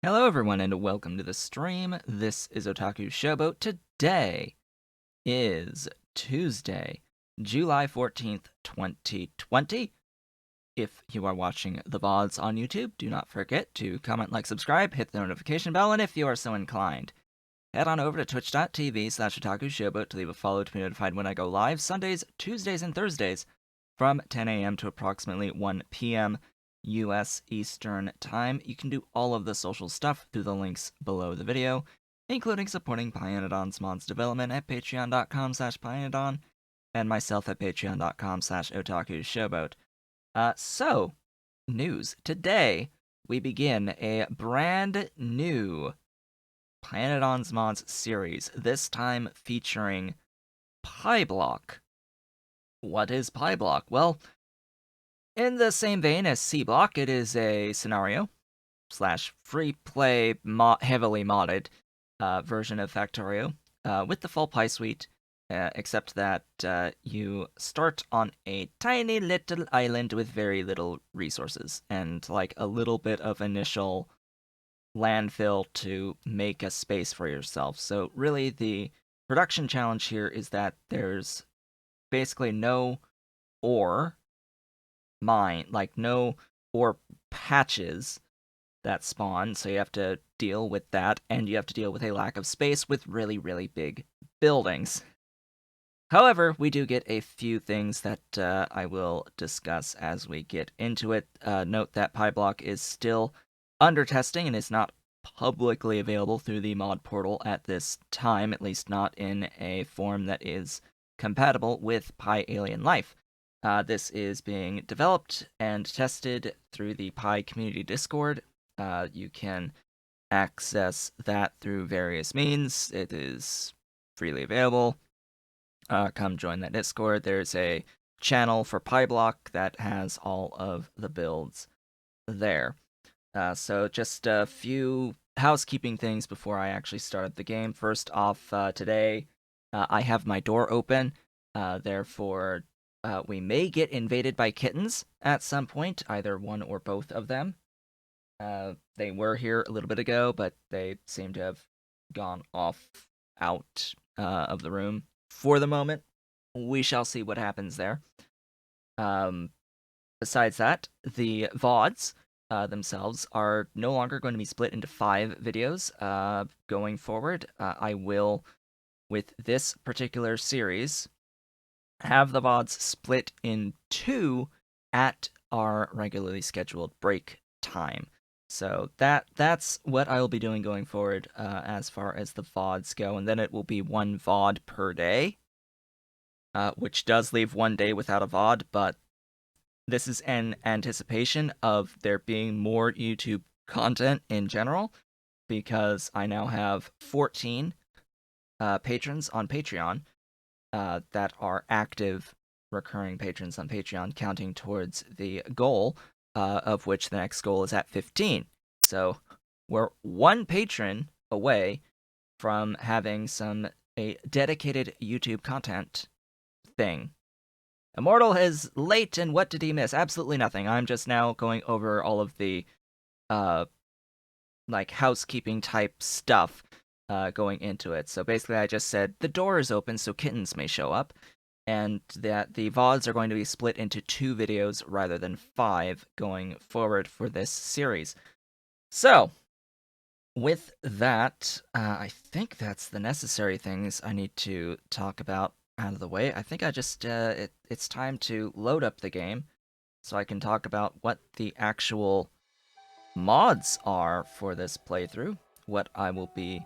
Hello everyone and welcome to the stream. This is Otaku Showboat. Today is Tuesday, July 14th, 2020. If you are watching the VODs on YouTube, do not forget to comment, like, subscribe, hit the notification bell, and if you are so inclined, head on over to twitch.tv/OtakuShowboat to leave a follow to be notified when I go live Sundays, Tuesdays, and Thursdays from 10 a.m. to approximately 1 p.m. US Eastern Time. You can do all of the social stuff through the links below the video, including supporting Pyanodon's mods development at patreon.com/Pyanodon and myself at patreon.com/OtakuShowboat. So, news. Today, we begin a brand new Pyanodon's mods series, this time featuring PyBlock. What is PyBlock? Well, in the same vein as C-Block, it is a scenario slash free play heavily modded version of Factorio with the full Py suite, except that you start on a tiny little island with very little resources and like a little bit of initial landfill to make a space for yourself. So really the production challenge here is that there's basically no ore mine, like no ore patches that spawn, so you have to deal with that, and you have to deal with a lack of space with really, really big buildings. However, we do get a few things that I will discuss as we get into it. Note that PyBlock is still under testing and is not publicly available through the mod portal at this time, at least not in a form that is compatible with PyAlienLife. This is being developed and tested through the Pi community Discord. You can access that through various means. It is freely available. Come join that Discord. There's a channel for PyBlock that has all of the builds there. So just a few housekeeping things before I actually start the game. First off, today I have my door open. Therefore, we may get invaded by kittens at some point, either one or both of them. They were here a little bit ago, but they seem to have gone out of the room for the moment. We shall see what happens there. Besides that, the VODs themselves are no longer going to be split into 5 videos going forward. I will, with this particular series, have the VODs split in 2 at our regularly scheduled break time. So that's what I will be doing going forward as far as the VODs go, and then it will be 1 VOD per day, which does leave 1 day without a VOD, but this is in anticipation of there being more YouTube content in general, because I now have 14 patrons on Patreon that are active recurring patrons on Patreon, counting towards the goal, of which the next goal is at 15. So we're 1 patron away from having a dedicated YouTube content thing. Immortal is late, and what did he miss? Absolutely nothing. I'm just now going over all of the like housekeeping type stuff going into it. So basically I just said the door is open so kittens may show up, and that the VODs are going to be split into 2 videos rather than 5 going forward for this series. So, with that, I think that's the necessary things I need to talk about out of the way. I think I just, it's time to load up the game so I can talk about what the actual mods are for this playthrough, what I will be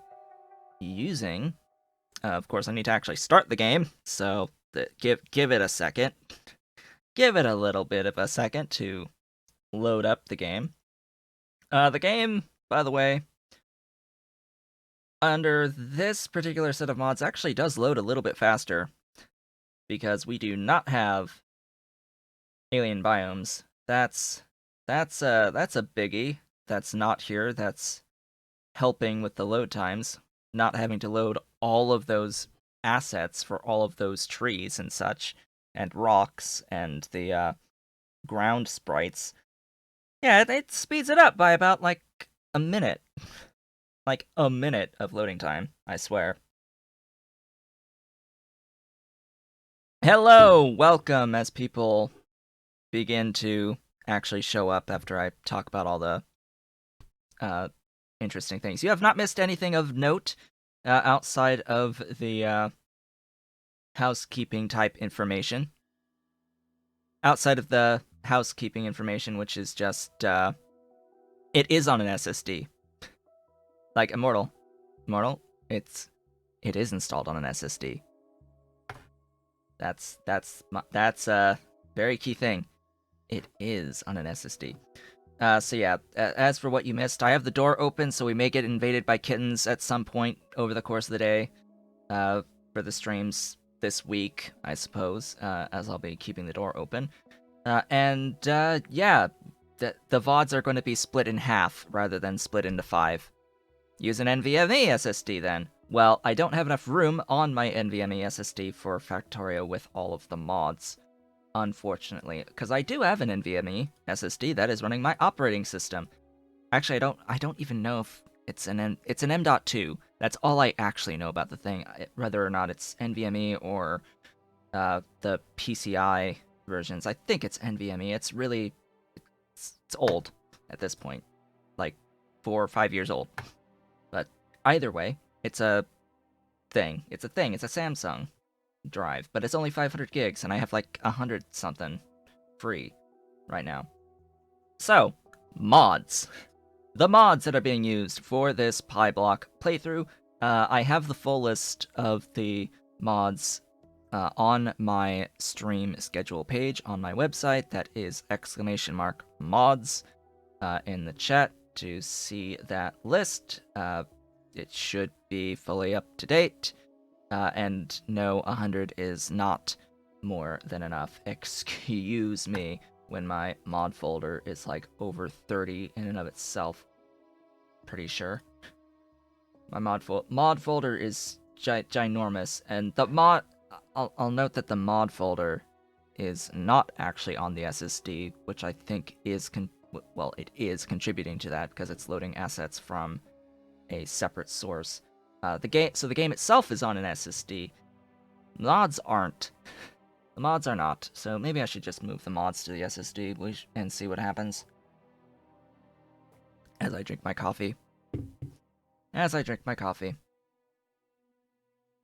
using. Of course, I need to actually start the game, so give it a second. Give it a little bit of a second to load up the game. The game, by the way, under this particular set of mods, actually does load a little bit faster, because we do not have alien biomes. That's a biggie. That's not here. That's helping with the load times. Not having to load all of those assets for all of those trees and such, and rocks, and the ground sprites. Yeah, it speeds it up by about, like, a minute. Like a minute of loading time, I swear. Hello, welcome as people begin to actually show up after I talk about all the uh, interesting things. You have not missed anything of note outside of the housekeeping type information. Outside of the housekeeping information, which is just it is on an SSD. Like Immortal, it is installed on an SSD. That's a very key thing. It is on an SSD. So yeah, as for what you missed, I have the door open, so we may get invaded by kittens at some point over the course of the day. For the streams this week, I suppose, as I'll be keeping the door open. Yeah, the VODs are going to be split in half rather than split into 5. Use an NVMe SSD then. Well, I don't have enough room on my NVMe SSD for Factorio with all of the mods, unfortunately, because I do have an NVMe SSD that is running my operating system. Actually, I don't even know if it's an M.2. That's all I actually know about the thing, whether or not it's NVMe or the PCI versions. I think it's NVMe. It's really it's old at this point, like 4 or 5 years old. But either way, it's a thing. It's a Samsung drive, but it's only 500 gigs, and I have like 100 something free right now. So, mods. The mods that are being used for this PyBlock playthrough, I have the full list of the mods on my stream schedule page on my website. That is !mods in the chat to see that list. It should be fully up to date. And no, 100 is not more than enough. Excuse me when my mod folder is like over 30 in and of itself. Pretty sure. My mod folder is ginormous, and the mod... I'll note that the mod folder is not actually on the SSD, which I think is it is contributing to that because it's loading assets from a separate source. The game itself is on an SSD. Mods aren't. The mods are not. So maybe I should just move the mods to the SSD and see what happens. As I drink my coffee.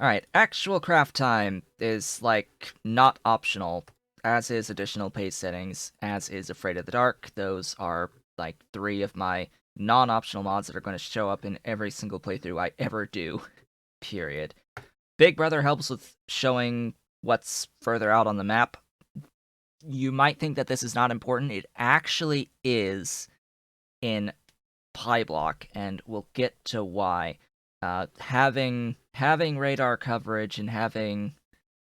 Alright, actual craft time is, like, not optional, as is additional pace settings, as is Afraid of the Dark. Those are, like, 3 of my non-optional mods that are going to show up in every single playthrough I ever do, period. Big Brother helps with showing what's further out on the map. You might think that this is not important. It actually is in PyBlock, and we'll get to why. Having radar coverage and having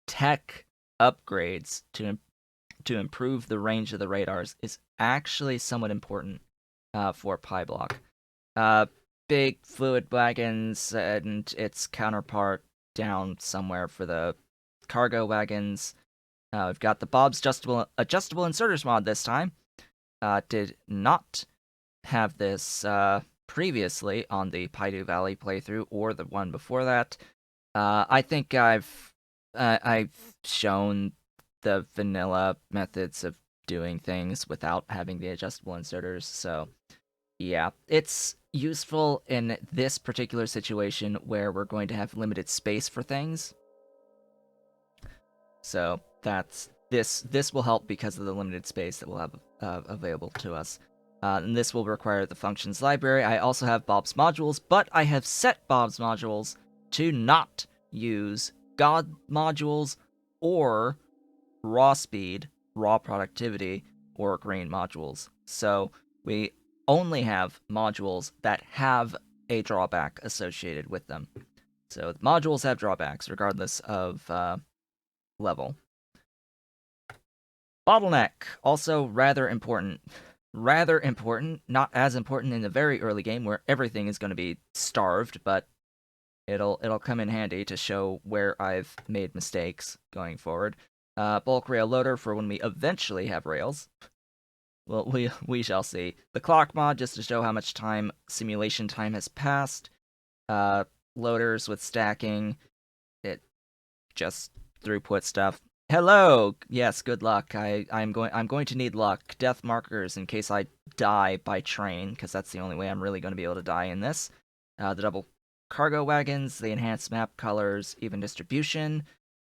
tech upgrades to improve the range of the radars is actually somewhat important for PyBlock. Big fluid wagons and its counterpart down somewhere for the cargo wagons. We've got the Bob's adjustable inserters mod this time. Did not have this previously on the Paidu Valley playthrough or the one before that. I think I've shown the vanilla methods of doing things without having the adjustable inserters, so yeah, it's useful in this particular situation where we're going to have limited space for things. So that's this will help because of the limited space that we'll have available to us. And this will require the functions library. I also have Bob's modules, but I have set Bob's modules to not use God modules or raw speed, raw productivity, or green modules. So we only have modules that have a drawback associated with them. So the modules have drawbacks regardless of level. Bottleneck, also rather important. Rather important, not as important in the very early game where everything is going to be starved, but it'll come in handy to show where I've made mistakes going forward. Bulk rail loader for when we eventually have rails. Well, we shall see. The clock mod, just to show how much time simulation time has passed. Uh, Loaders with stacking. It just throughput stuff. Hello. Yes, good luck. I'm going to need luck. Death markers in case I die by train, because that's the only way I'm really going to be able to die in this. The double cargo wagons, the enhanced map colors, even distribution.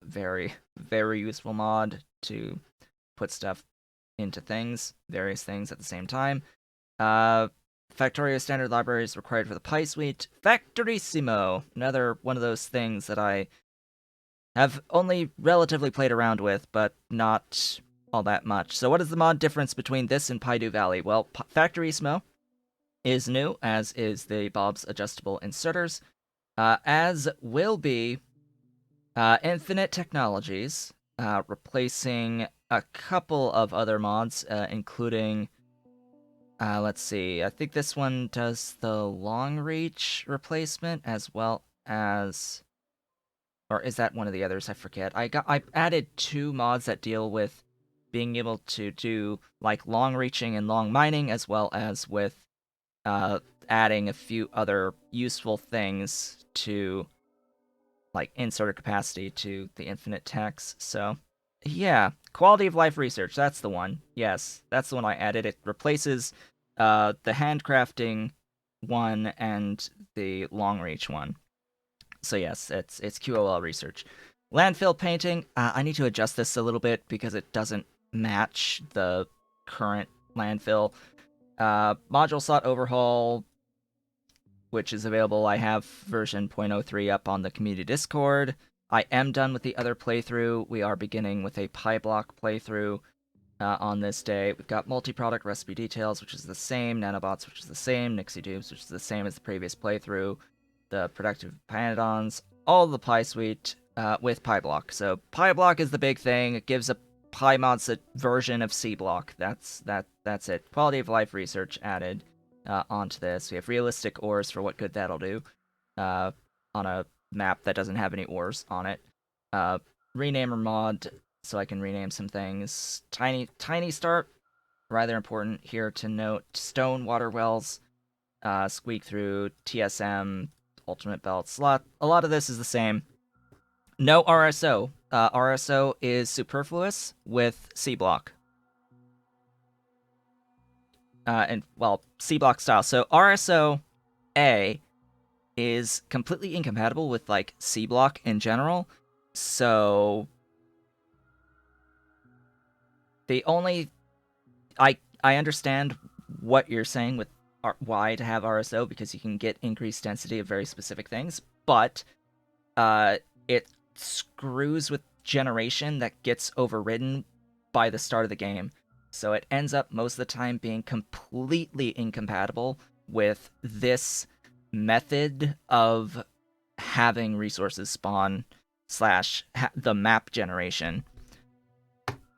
Very, very useful mod to put stuff into things, various things at the same time. Uh, Factorio standard library is required for the Pi suite. Factorissimo, another one of those things that I have only relatively played around with, but not all that much. So what is the mod difference between this and Paidu Valley? Well, Factorissimo is new, as is the Bob's adjustable inserters, as will be Infinite Technologies, replacing a couple of other mods, including, let's see, I think this one does the long reach replacement as well as, or is that one of the others? I forget. I added 2 mods that deal with being able to do like long reaching and long mining, as well as with adding a few other useful things to like inserter capacity to the infinite techs. So yeah, quality of life research, that's the one. Yes, that's the one I added. It replaces the handcrafting one and the long reach one. So yes, it's QOL research. Landfill painting, I need to adjust this a little bit because it doesn't match the current landfill. Module slot overhaul, which is available. I have version 0.03 up on the community Discord. I am done with the other playthrough. We are beginning with a PyBlock playthrough on this day. We've got multi-product recipe details, which is the same, nanobots, which is the same, Nixie dupes, which is the same as the previous playthrough, the productive Panodons, all the Pi suite with PyBlock. So PyBlock is the big thing. It gives a PyMod's version of CBlock. That's it. Quality of life research added onto this. We have realistic ores for what good that'll do on a map that doesn't have any ores on it. Renamer mod, so I can rename some things. Tiny start, rather important here to note. Stone water wells, squeak through, TSM, ultimate belts. A lot of this is the same. No RSO. RSO is superfluous with CBlock. And well, CBlock style. So RSO A is completely incompatible with like CBlock in general. So the only I understand what you're saying with why to have RSO, because you can get increased density of very specific things, but it screws with generation that gets overridden by the start of the game. So it ends up most of the time being completely incompatible with this method of having resources spawn slash the map generation.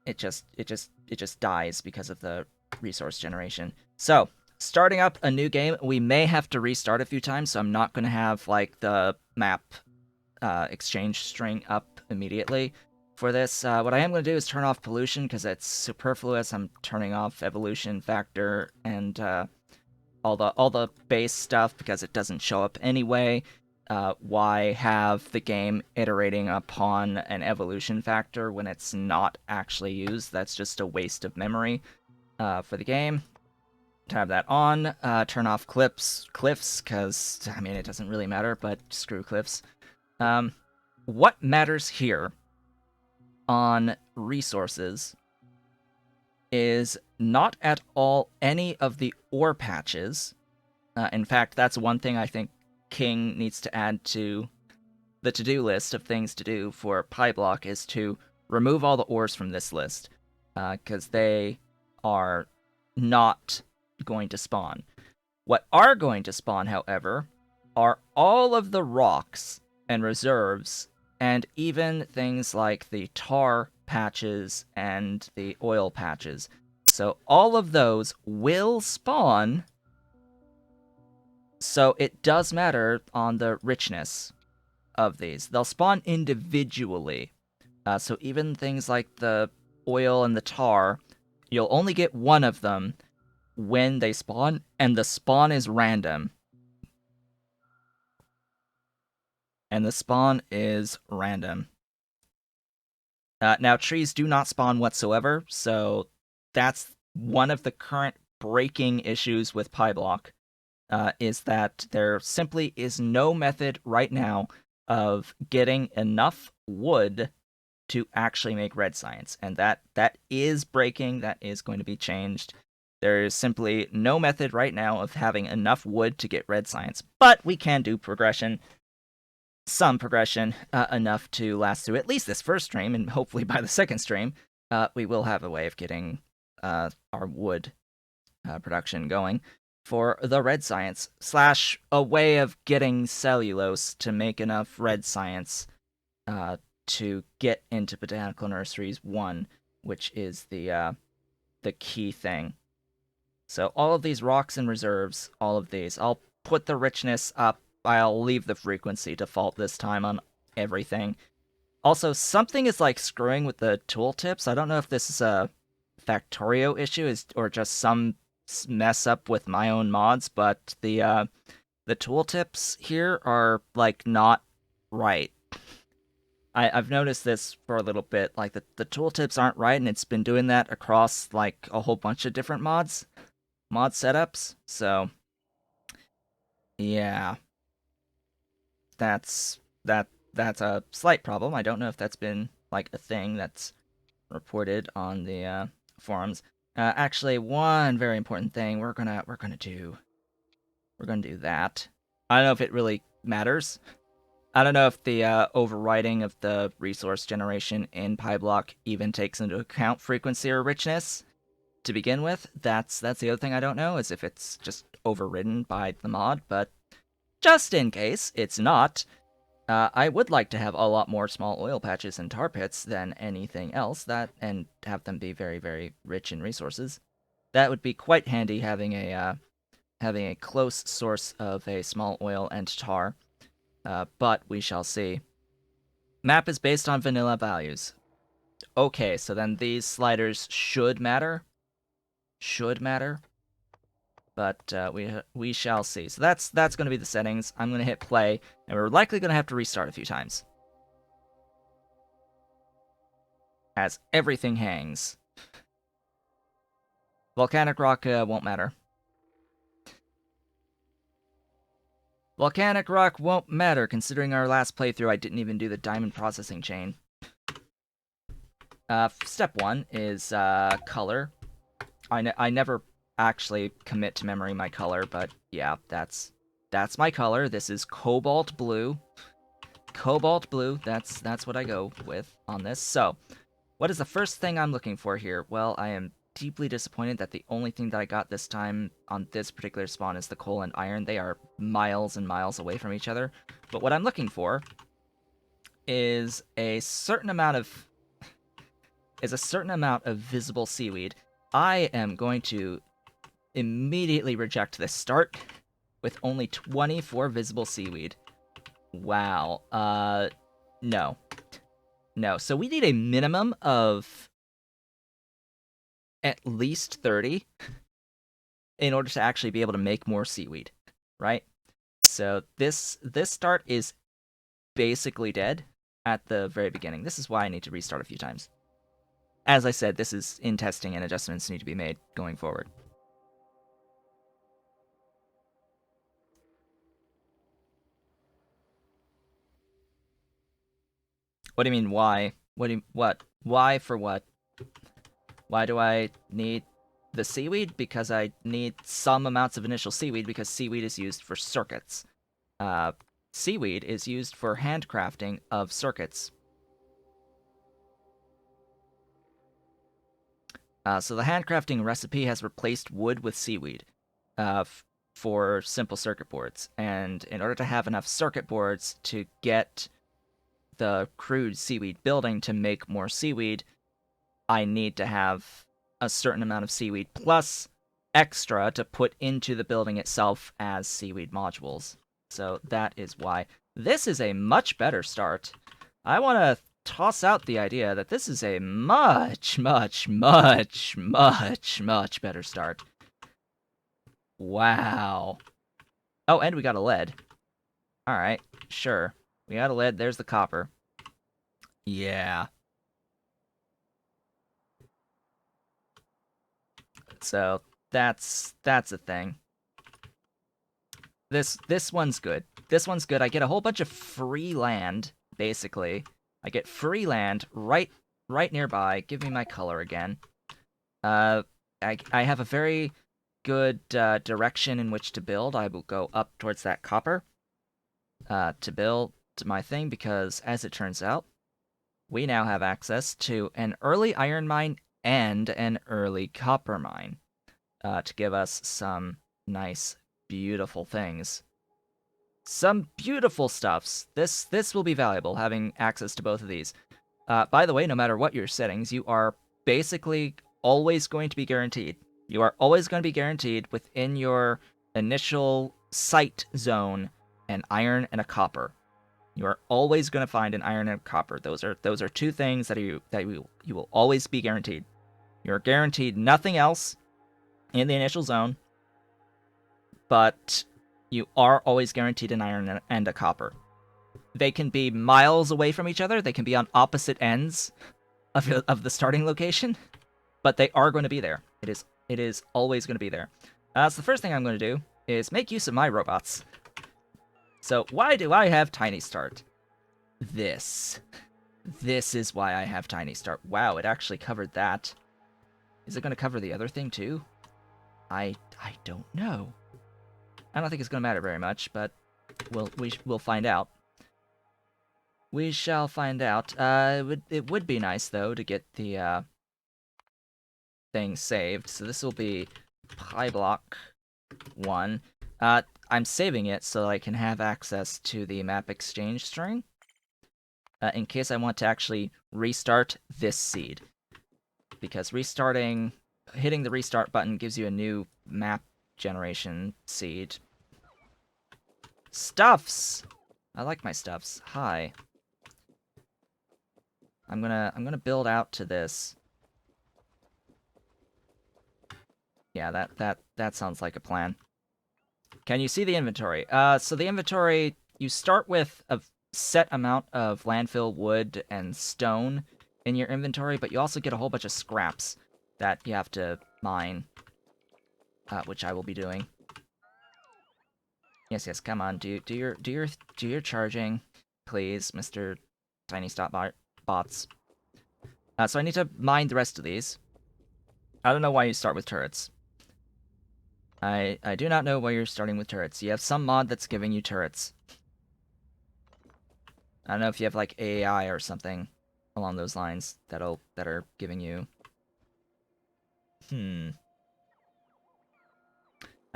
It just dies because of the resource generation. So starting up a new game, we may have to restart a few times, so I'm not going to have like the map exchange string up immediately for this. What I am going to do is turn off pollution because it's superfluous. I'm turning off evolution factor and all the base stuff because it doesn't show up anyway. Why have the game iterating upon an evolution factor when it's not actually used? That's just a waste of memory for the game. Tab that on. Turn off cliffs, because, I mean, it doesn't really matter, but screw cliffs. What matters here on resources is not at all any of the ore patches. In fact, that's one thing I think King needs to add to the to-do list of things to do for PyBlock, is to remove all the ores from this list, because they are not going to spawn. What are going to spawn, however, are all of the rocks and reserves, and even things like the tar patches and the oil patches. So all of those will spawn, so it does matter on the richness of these. They'll spawn individually. So even things like the oil and the tar You'll only get one of them when they spawn, and the spawn is random. And the spawn is random. Now, trees do not spawn whatsoever, so that's one of the current breaking issues with PyBlock, is that there simply is no method right now of getting enough wood to actually make red science, and that is breaking. That is going to be changed. There is simply no method right now of having enough wood to get red science, but we can do progression, some progression, enough to last through at least this first stream, and hopefully by the second stream, we will have a way of getting our wood production going for the red science, slash a way of getting cellulose to make enough red science to get into Botanical Nurseries 1, which is the key thing. So all of these rocks and reserves, all of these, I'll put the richness up. I'll leave the frequency default this time on everything. Also, something is like screwing with the tooltips. I don't know if this is a Factorio issue or just some mess up with my own mods, but the tooltips here are like not right. I've noticed this for a little bit. Like the tooltips aren't right, and it's been doing that across like a whole bunch of different mod setups. So yeah, that's that's a slight problem. I don't know if that's been like a thing that's reported on the forums. Actually, one very important thing we're gonna do that. I don't know if it really matters. I don't know if the overriding of the resource generation in PyBlock even takes into account frequency or richness to begin with. That's the other thing I don't know, is if it's just overridden by the mod, but just in case it's not, I would like to have a lot more small oil patches and tar pits than anything else, and have them be very, very rich in resources. That would be quite handy, having a close source of a small oil and tar. But we shall see. Map is based on vanilla values. Okay, so then these sliders should matter. Should matter. But we shall see. So that's going to be the settings. I'm going to hit play, and we're likely going to have to restart a few times, as everything hangs. Volcanic rock won't matter. Volcanic rock won't matter, considering our last playthrough I didn't even do the diamond processing chain. Step 1 is color. I never actually commit to memory my color, but yeah, that's my color. This is cobalt blue. Cobalt blue, that's what I go with on this. So, what is the first thing I'm looking for here? Well, I am deeply disappointed that the only thing that I got this time on this particular spawn is the coal and iron. They are miles and miles away from each other. But what I'm looking for is a certain amount of visible seaweed. I am going to immediately reject this start with only 24 visible seaweed. Wow. No. No. So we need a minimum of at least 30 in order to actually be able to make more seaweed, right? So this start is basically dead at the very beginning. This is why I need to restart a few times. As I said, this is in testing and adjustments need to be made going forward. What do you mean, why? What? Why for what? Why do I need the seaweed? Because I need some amounts of initial seaweed, because seaweed is used for circuits. Seaweed is used for handcrafting of circuits. So the handcrafting recipe has replaced wood with seaweed for simple circuit boards. And in order to have enough circuit boards to get the crude seaweed building to make more seaweed, I need to have a certain amount of seaweed plus extra to put into the building itself as seaweed modules. So that is why. This is a much better start. I want to toss out the idea that this is a much, much, much, much, much better start. Wow. Oh, and we got a lead. Alright, sure. We got a lead, there's the copper. Yeah. So, that's a thing. This one's good. This one's good. I get a whole bunch of free land, basically. I get free land right nearby. Give me my color again. I have a very good direction in which to build. I will go up towards that copper to build my thing because, as it turns out, we now have access to an early iron mine and an early copper mine to give us some nice, beautiful things. Some beautiful stuffs. This will be valuable, having access to both of these. By the way, no matter what your settings, you are basically always going to be guaranteed. You are always going to be guaranteed within your initial site zone an iron and a copper. You are always going to find an iron and a copper. Those are two things that you will always be guaranteed. You're guaranteed nothing else in the initial zone, but you are always guaranteed an iron and a copper. They can be miles away from each other. They can be on opposite ends of the starting location, but they are going to be there. It is always going to be there. So the first thing I'm going to do is make use of my robots. So why do I have Tiny Start? This is why I have Tiny Start. Wow, it actually covered that. Is it going to cover the other thing too? I don't know. I don't think it's going to matter very much, but we'll find out. We shall find out. It would be nice though to get the thing saved. So this will be PyBlock 1. I'm saving it so that I can have access to the map exchange string in case I want to actually restart this seed. Because hitting the restart button gives you a new map generation seed. Stuffs! I like my stuffs. Hi. I'm gonna build out to this. Yeah, that sounds like a plan. Can you see the inventory? So the inventory, you start with a set amount of landfill wood and stone in your inventory, but you also get a whole bunch of scraps that you have to mine, which I will be doing. Yes, come on, do your charging, please, Mr. Tiny Stop Bots. So I need to mine the rest of these. I don't know why you start with turrets. I do not know why you're starting with turrets. You have some mod that's giving you turrets. I don't know if you have like AI or something along those lines that are giving you. I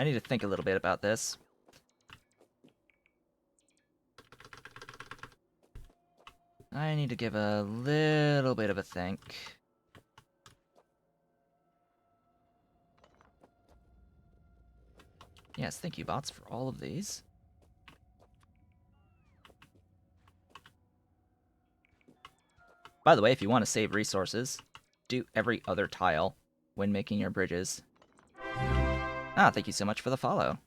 need to think a little bit about this. I need to give a little bit of a think. Yes, thank you, bots, for all of these. By the way, if you want to save resources, do every other tile when making your bridges. Thank you so much for the follow.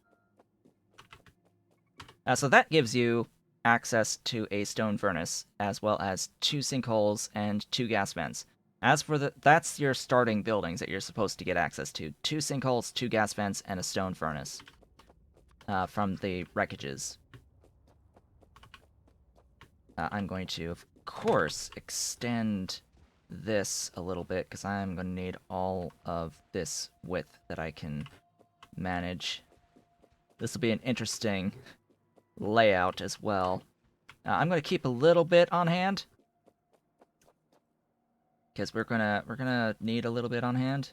So that gives you access to a stone furnace, as well as 2 sinkholes and 2 gas vents. As for that's your starting buildings that you're supposed to get access to. 2 sinkholes, 2 gas vents, and a stone furnace from the wreckages. I'm going to, of course, extend this a little bit, because I'm going to need all of this width that I can manage. This will be an interesting layout as well. I'm going to keep a little bit on hand, because we're gonna need a little bit on hand.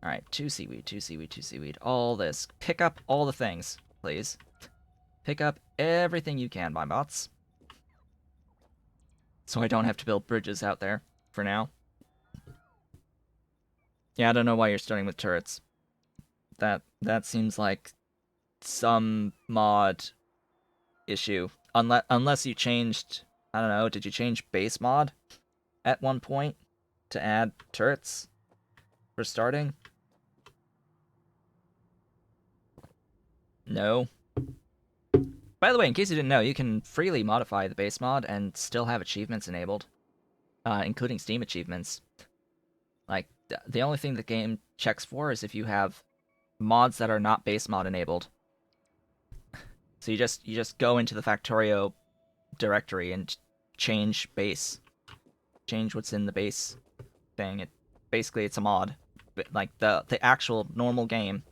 All right, 2 seaweed, 2 seaweed, 2 seaweed. All this. Pick up all the things, please. Pick up everything you can, my bots. So I don't have to build bridges out there for now. Yeah, I don't know why you're starting with turrets. That seems like some mod issue. Unless you changed I don't know, did you change base mod at one point to add turrets for starting? No. By the way, in case you didn't know, you can freely modify the base mod and still have achievements enabled, including Steam achievements. Like, the only thing the game checks for is if you have mods that are not base mod enabled. So you just go into the Factorio directory and change base. Change what's in the base thing. Basically it's a mod. But like the actual normal game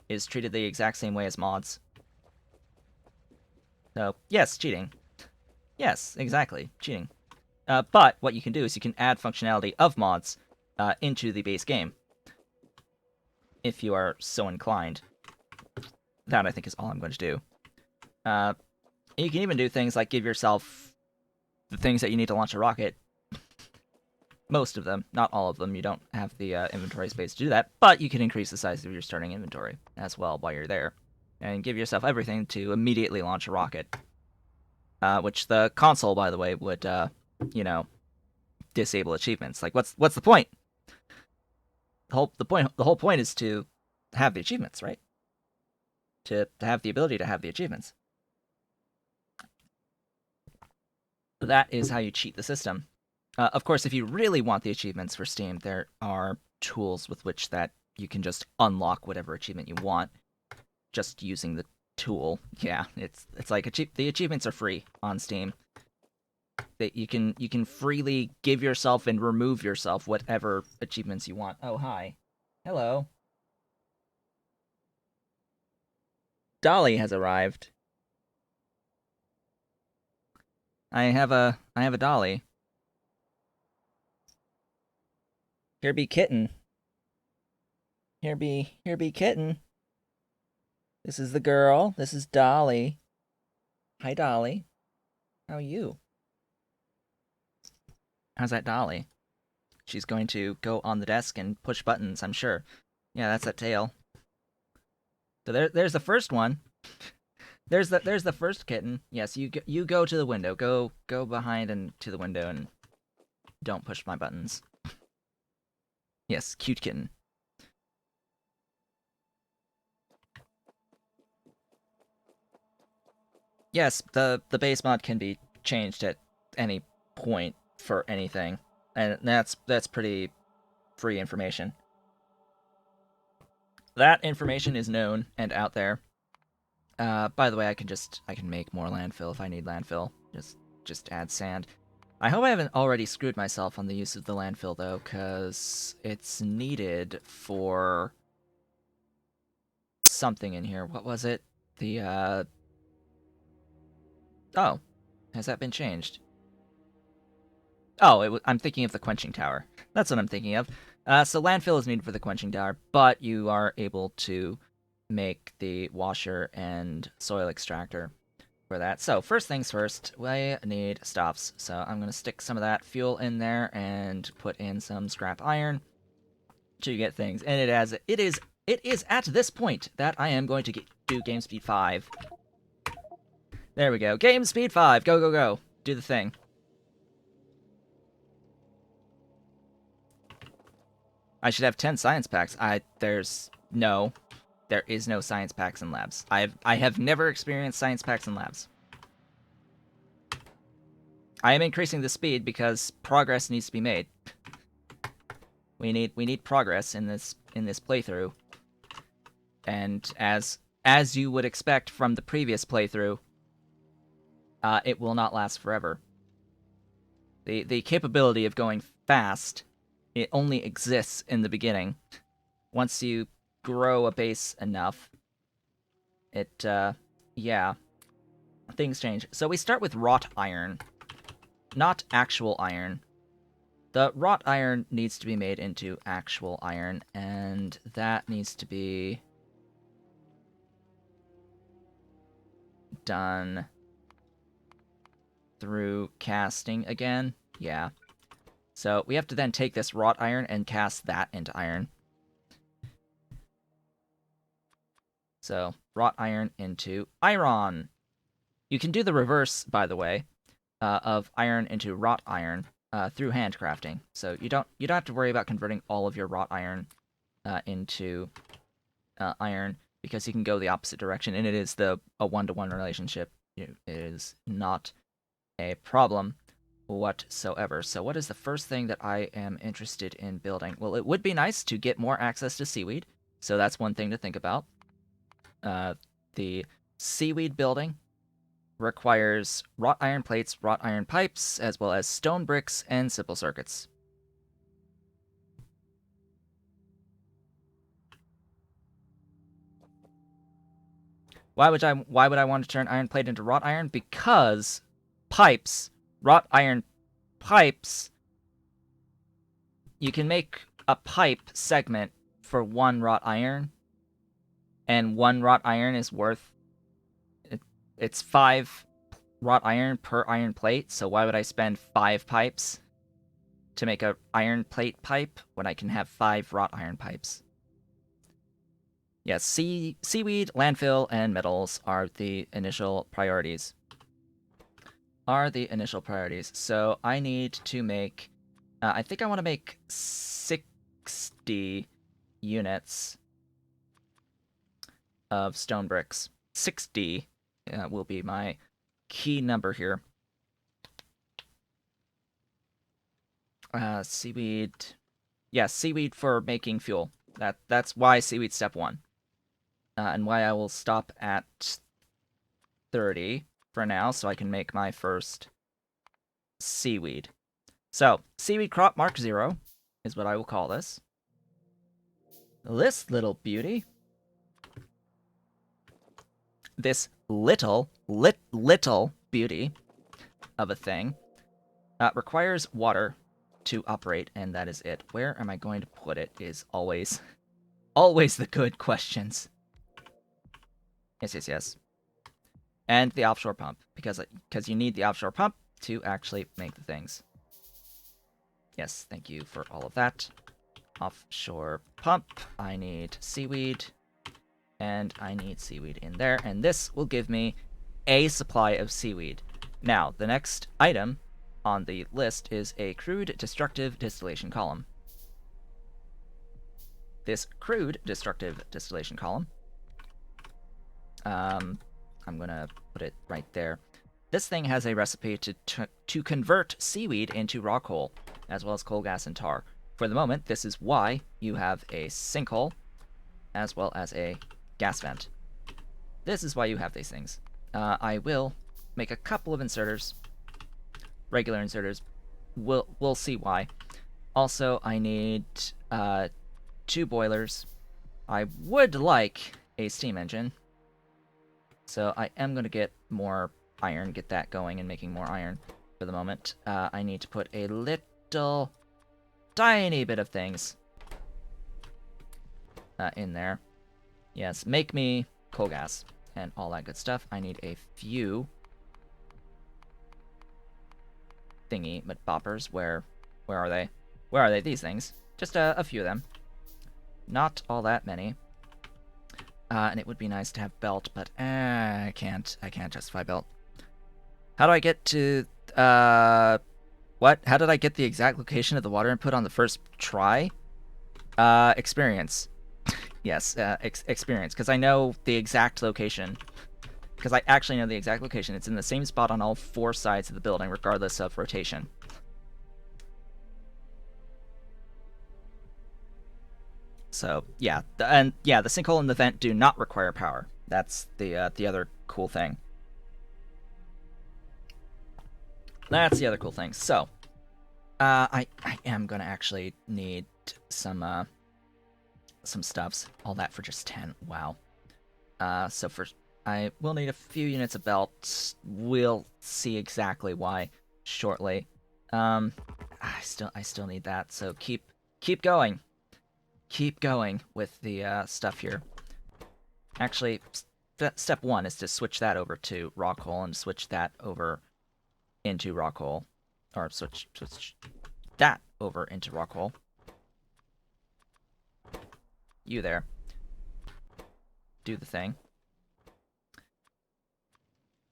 is treated the exact same way as mods. So yes, cheating. Yes, exactly, cheating. But what you can do is you can add functionality of mods into the base game if you are so inclined. That I think is all I'm going to do. You can even do things like give yourself the things that you need to launch a rocket. Most of them, not all of them. You don't have the inventory space to do that, but you can increase the size of your starting inventory as well while you're there, and give yourself everything to immediately launch a rocket. Which the console, by the way, would disable achievements. Like, what's the point? The whole point is to have the achievements, right? To have the ability to have the achievements. That is how you cheat the system. Of course, if you really want the achievements for Steam, there are tools with which that you can just unlock whatever achievement you want, just using the tool. Yeah, it's like the achievements are free on Steam. That you can freely give yourself and remove yourself whatever achievements you want. Oh, hi. Hello. Dolly has arrived. I have a Dolly. Here be kitten. Here be kitten. This is the girl. This is Dolly. Hi, Dolly. How are you? How's that Dolly? She's going to go on the desk and push buttons, I'm sure. Yeah, that's that tail. So there's the first one. There's the first kitten. Yes, you go to the window. Go behind and to the window and don't push my buttons. Yes, cute kitten. Yes, the base mod can be changed at any point for anything, and that's pretty free information. That information is known and out there. By the way, I can make more landfill if I need landfill. Just add sand. I hope I haven't already screwed myself on the use of the landfill though, because it's needed for something in here. What was it? The oh, has that been changed? Oh, I'm thinking of the quenching tower. That's what I'm thinking of. So landfill is needed for the quenching tower, but you are able to make the washer and soil extractor for that. So first things first, we need stuffs. So I'm going to stick some of that fuel in there and put in some scrap iron to get things. And it is at this point that I am going to do game speed 5. There we go. Game speed 5. Go, go, go. Do the thing. I should have 10 science packs. There is no science packs in labs. I have never experienced science packs in labs. I am increasing the speed because progress needs to be made. We need progress in this playthrough. And as you would expect from the previous playthrough, it will not last forever. The capability of going fast, it only exists in the beginning. Once you grow a base enough, yeah, things change. So we start with wrought iron, not actual iron. The wrought iron needs to be made into actual iron, and that needs to be done through casting again. Yeah. So we have to then take this wrought iron and cast that into iron. So wrought iron into iron. You can do the reverse, by the way. of iron into wrought iron through handcrafting. So you don't have to worry about converting all of your wrought iron into iron, because you can go the opposite direction, and it is a 1-to-1 relationship. It is not a problem whatsoever. So what is the first thing that I am interested in building? Well, it would be nice to get more access to seaweed, so that's one thing to think about. The seaweed building requires wrought iron plates, wrought iron pipes, as well as stone bricks and simple circuits. Why would I want to turn iron plate into wrought iron? Because pipes, wrought iron pipes, you can make a pipe segment for 1 wrought iron, and 1 wrought iron is worth it's 5 wrought iron per iron plate. So why would I spend 5 pipes to make a iron plate pipe when I can have 5 wrought iron pipes? Yes, seaweed, landfill, and metals are the initial priorities. So I need to make... I think I want to make 60 units of stone bricks. 60 will be my key number here. Seaweed... Yeah, seaweed for making fuel. That's why seaweed step 1. And why I will stop at 30 for now, so I can make my first seaweed. So, seaweed crop mark 0 is what I will call this. This little beauty, this little beauty of a thing, requires water to operate, and that is it. Where am I going to put it is always the good questions. Yes. And the offshore pump, because you need the offshore pump to actually make the things. Yes, thank you for all of that. Offshore pump, I need seaweed, and I need seaweed in there, and this will give me a supply of seaweed. Now, the next item on the list is a crude destructive distillation column. This crude destructive distillation column, I'm gonna put it right there. This thing has a recipe to convert seaweed into raw coal, as well as coal gas and tar. For the moment, this is why you have a sinkhole, as well as a gas vent. This is why you have these things. I will make a couple of inserters, regular inserters. We'll see why. Also, I need 2 boilers. I would like a steam engine, so I am going to get more iron, get that going and making more iron for the moment. I need to put a little tiny bit of things in there. Yes, make me coal gas and all that good stuff. I need a few thingy but boppers. Where are they? Where are they? These things. Just a few of them. Not all that many. And it would be nice to have belt, but I can't justify belt. How do I get to what? How did I get the exact location of the water input on the first try? Experience. Yes, experience, because I know the exact location. Because I actually know the exact location. It's in the same spot on all 4 sides of the building, regardless of rotation. So, yeah. The sinkhole and the vent do not require power. That's the other cool thing. That's the other cool thing. So, I am gonna actually need some stuffs. All that for just 10. Wow. So first, I will need a few units of belt. We'll see exactly why shortly. I still need that. So keep going. Keep going with the stuff here. Actually, step 1 is to switch that over to raw coal and switch that over into raw coal, or switch that over into raw coal. You there. Do the thing.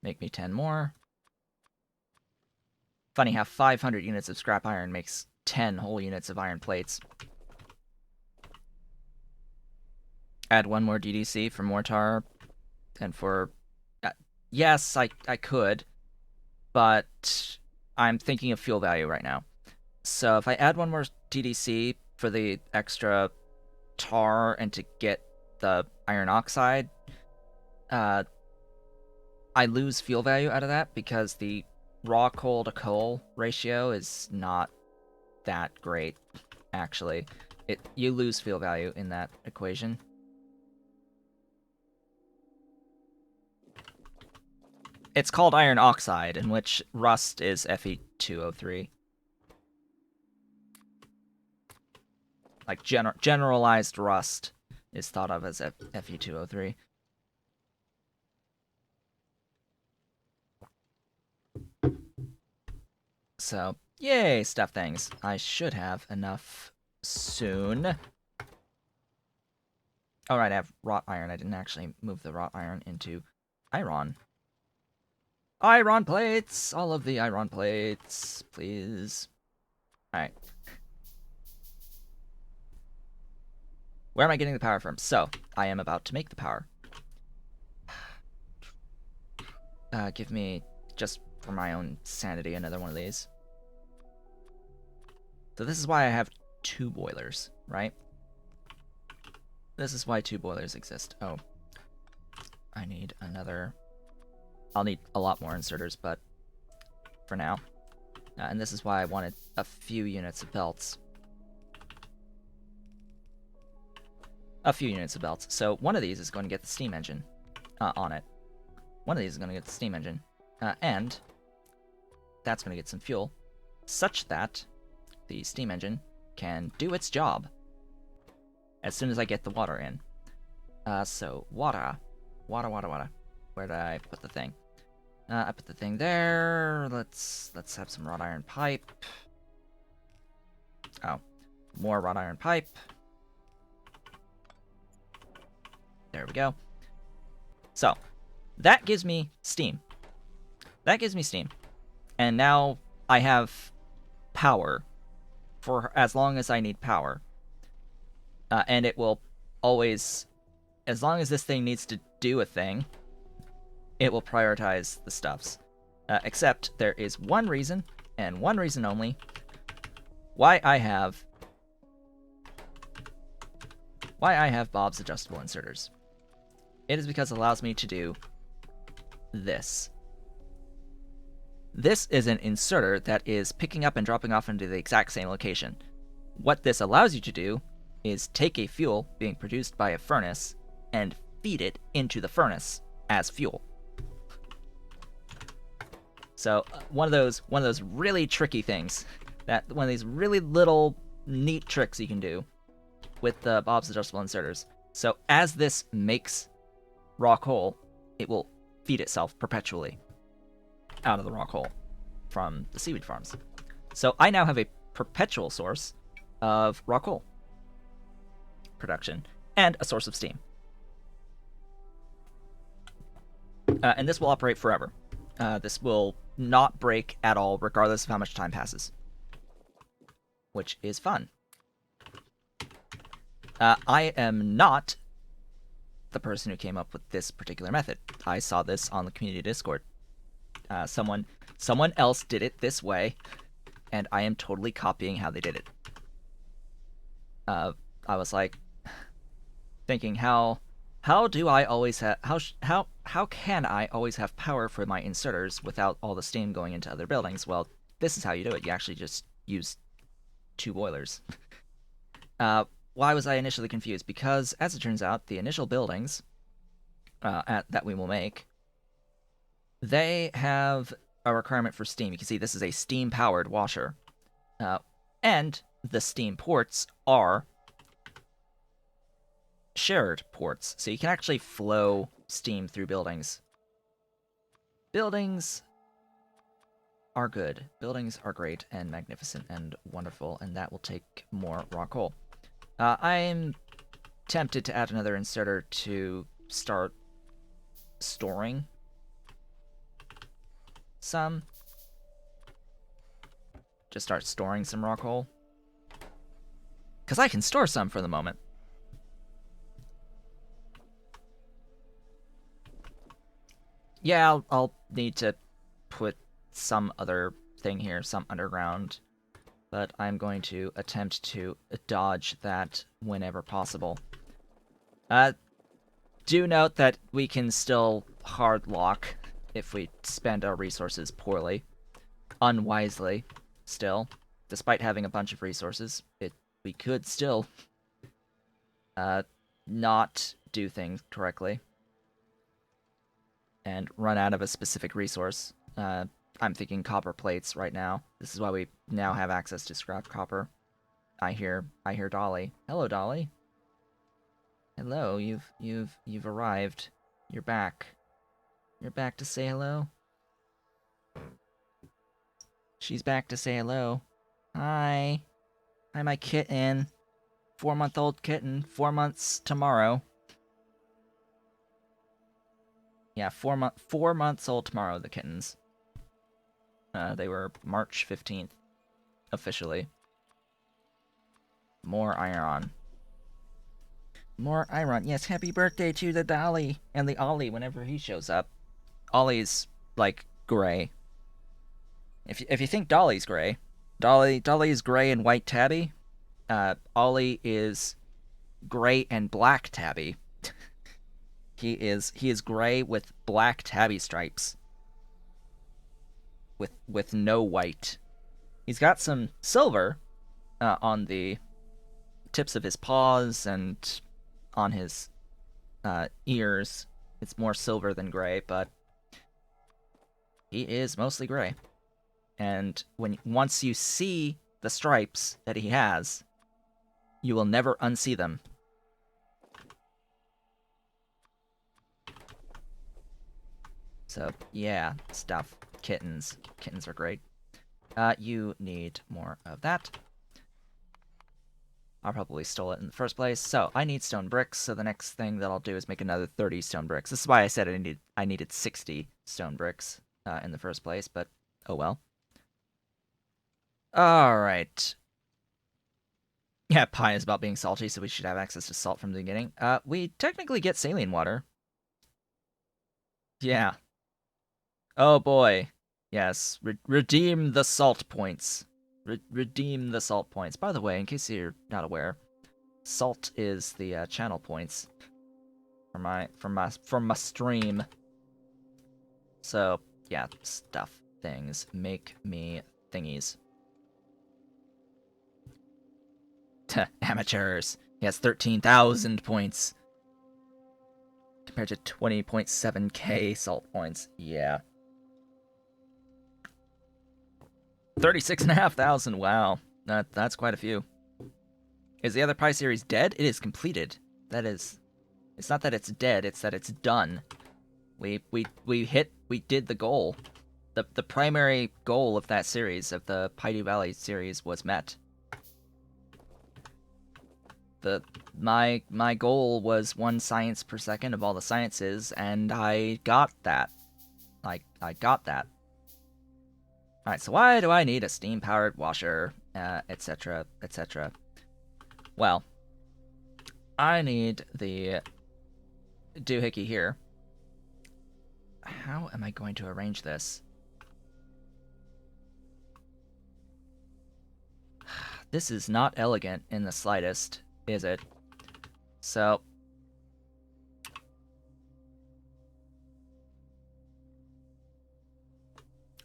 Make me 10 more. Funny how 500 units of scrap iron makes 10 whole units of iron plates. Add one more DDC for mortar and for... yes, I could, but I'm thinking of fuel value right now. So if I add one more DDC for the extra tar and to get the iron oxide, I lose fuel value out of that because the raw coal to coal ratio is not that great, actually. You lose fuel value in that equation. It's called iron oxide, in which rust is Fe2O3. Like, generalized rust is thought of as Fe2O3. So, yay, stuff things. I should have enough soon. Alright, I have wrought iron. I didn't actually move the wrought iron into iron. Iron plates! All of the iron plates, please. Alright. Where am I getting the power from? So, I am about to make the power. Give me, just for my own sanity, another one of these. So this is why I have 2 boilers, right? This is why 2 boilers exist. Oh. I need another... I'll need a lot more inserters, but for now. And this is why I wanted a few units of belts. A few units of belts. So one of these is going to get the steam engine on it. One of these is going to get the steam engine. And that's going to get some fuel, such that the steam engine can do its job as soon as I get the water in. So, water. Where did I put the thing? I put the thing there. Let's have some wrought iron pipe. Oh, more wrought iron pipe. There we go. So, that gives me steam. That gives me steam. And now I have power for as long as I need power. And it will always, as long as this thing needs to do a thing, it will prioritize the stuffs. Except there is one reason, and one reason only, why I have Bob's adjustable inserters. It is because it allows me to do this. This is an inserter that is picking up and dropping off into the exact same location. What this allows you to do is take a fuel being produced by a furnace and feed it into the furnace as fuel. So one of those really tricky things, one of these really little neat tricks you can do with the Bob's adjustable inserters. So as this makes raw coal, it will feed itself perpetually out of the raw coal from the seaweed farms. So I now have a perpetual source of raw coal production and a source of steam. And this will operate forever. This will not break at all, regardless of how much time passes. Which is fun. I am not the person who came up with this particular method. I saw this on the community Discord. Someone else did it this way, and I am totally copying how they did it. I was like, thinking, how do I always have how can I always have power for my inserters without all the steam going into other buildings? Well, this is how you do it. You actually just use 2 boilers. Why was I initially confused? Because, as it turns out, the initial buildings that we will make, they have a requirement for steam. You can see this is a steam-powered washer. And the steam ports are shared ports, so you can actually flow steam through buildings. Buildings are good. Buildings are great and magnificent and wonderful, and that will take more raw coal. I'm tempted to add another inserter to start storing some. just start storing some rock coal. Because I can store some for the moment. Yeah, I'll need to put some other thing here, some underground. But I'm going to attempt to dodge that whenever possible. Do note that we can still hard lock if we spend our resources poorly. Unwisely, still. Despite having a bunch of resources, we could still not do things correctly and run out of a specific resource. I'm thinking copper plates right now. This is why we now have access to scrap copper. I hear Dolly. Hello, Dolly. Hello, you've arrived. You're back. You're back to say hello? She's back to say hello. Hi. Hi, my kitten. 4-month-old kitten. 4 months tomorrow. Yeah, 4 months old tomorrow, the kittens. They were March 15th, officially. More iron. More iron. Yes, happy birthday to the Dolly and the Ollie whenever he shows up. Ollie's, like, gray. If you think Dolly's gray, Dolly is gray and white tabby. Ollie is gray and black tabby. He is gray with black tabby stripes. With no white. He's got some silver on the tips of his paws and on his ears. It's more silver than gray, but he is mostly gray. And once you see the stripes that he has, you will never unsee them. So, yeah, stuff. Kittens. Kittens are great. You need more of that. I probably stole it in the first place. So, I need stone bricks, so the next thing that I'll do is make another 30 stone bricks. This is why I said I needed 60 stone bricks in the first place, but oh well. Alright. Yeah, pie is about being salty, so we should have access to salt from the beginning. We technically get saline water. Yeah. Oh boy. Yes, redeem the salt points. Redeem the salt points. By the way, in case you're not aware, salt is the channel points from my stream. So yeah, stuff, things, make me thingies. Amateurs. He has 13,000 points compared to 20.7k salt points. Yeah. 36,500. Wow, that's quite a few. Is the other Pi series dead? It is completed. That is, it's not that it's dead. It's that it's done. We did the goal. The primary goal of that series, of the Paidu Valley series, was met. My goal was 1 science per second of all the sciences, and I got that. I got that. Alright, so why do I need a steam-powered washer, etc., etc.? Well, I need the doohickey here. How am I going to arrange this? This is not elegant in the slightest, is it? So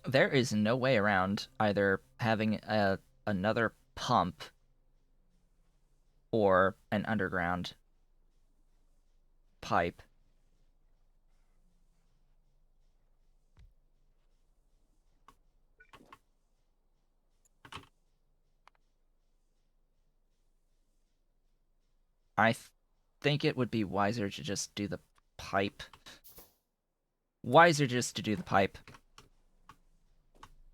there is no way around either having another pump or an underground pipe. I think it would be wiser to just do the pipe. Wiser just to do the pipe.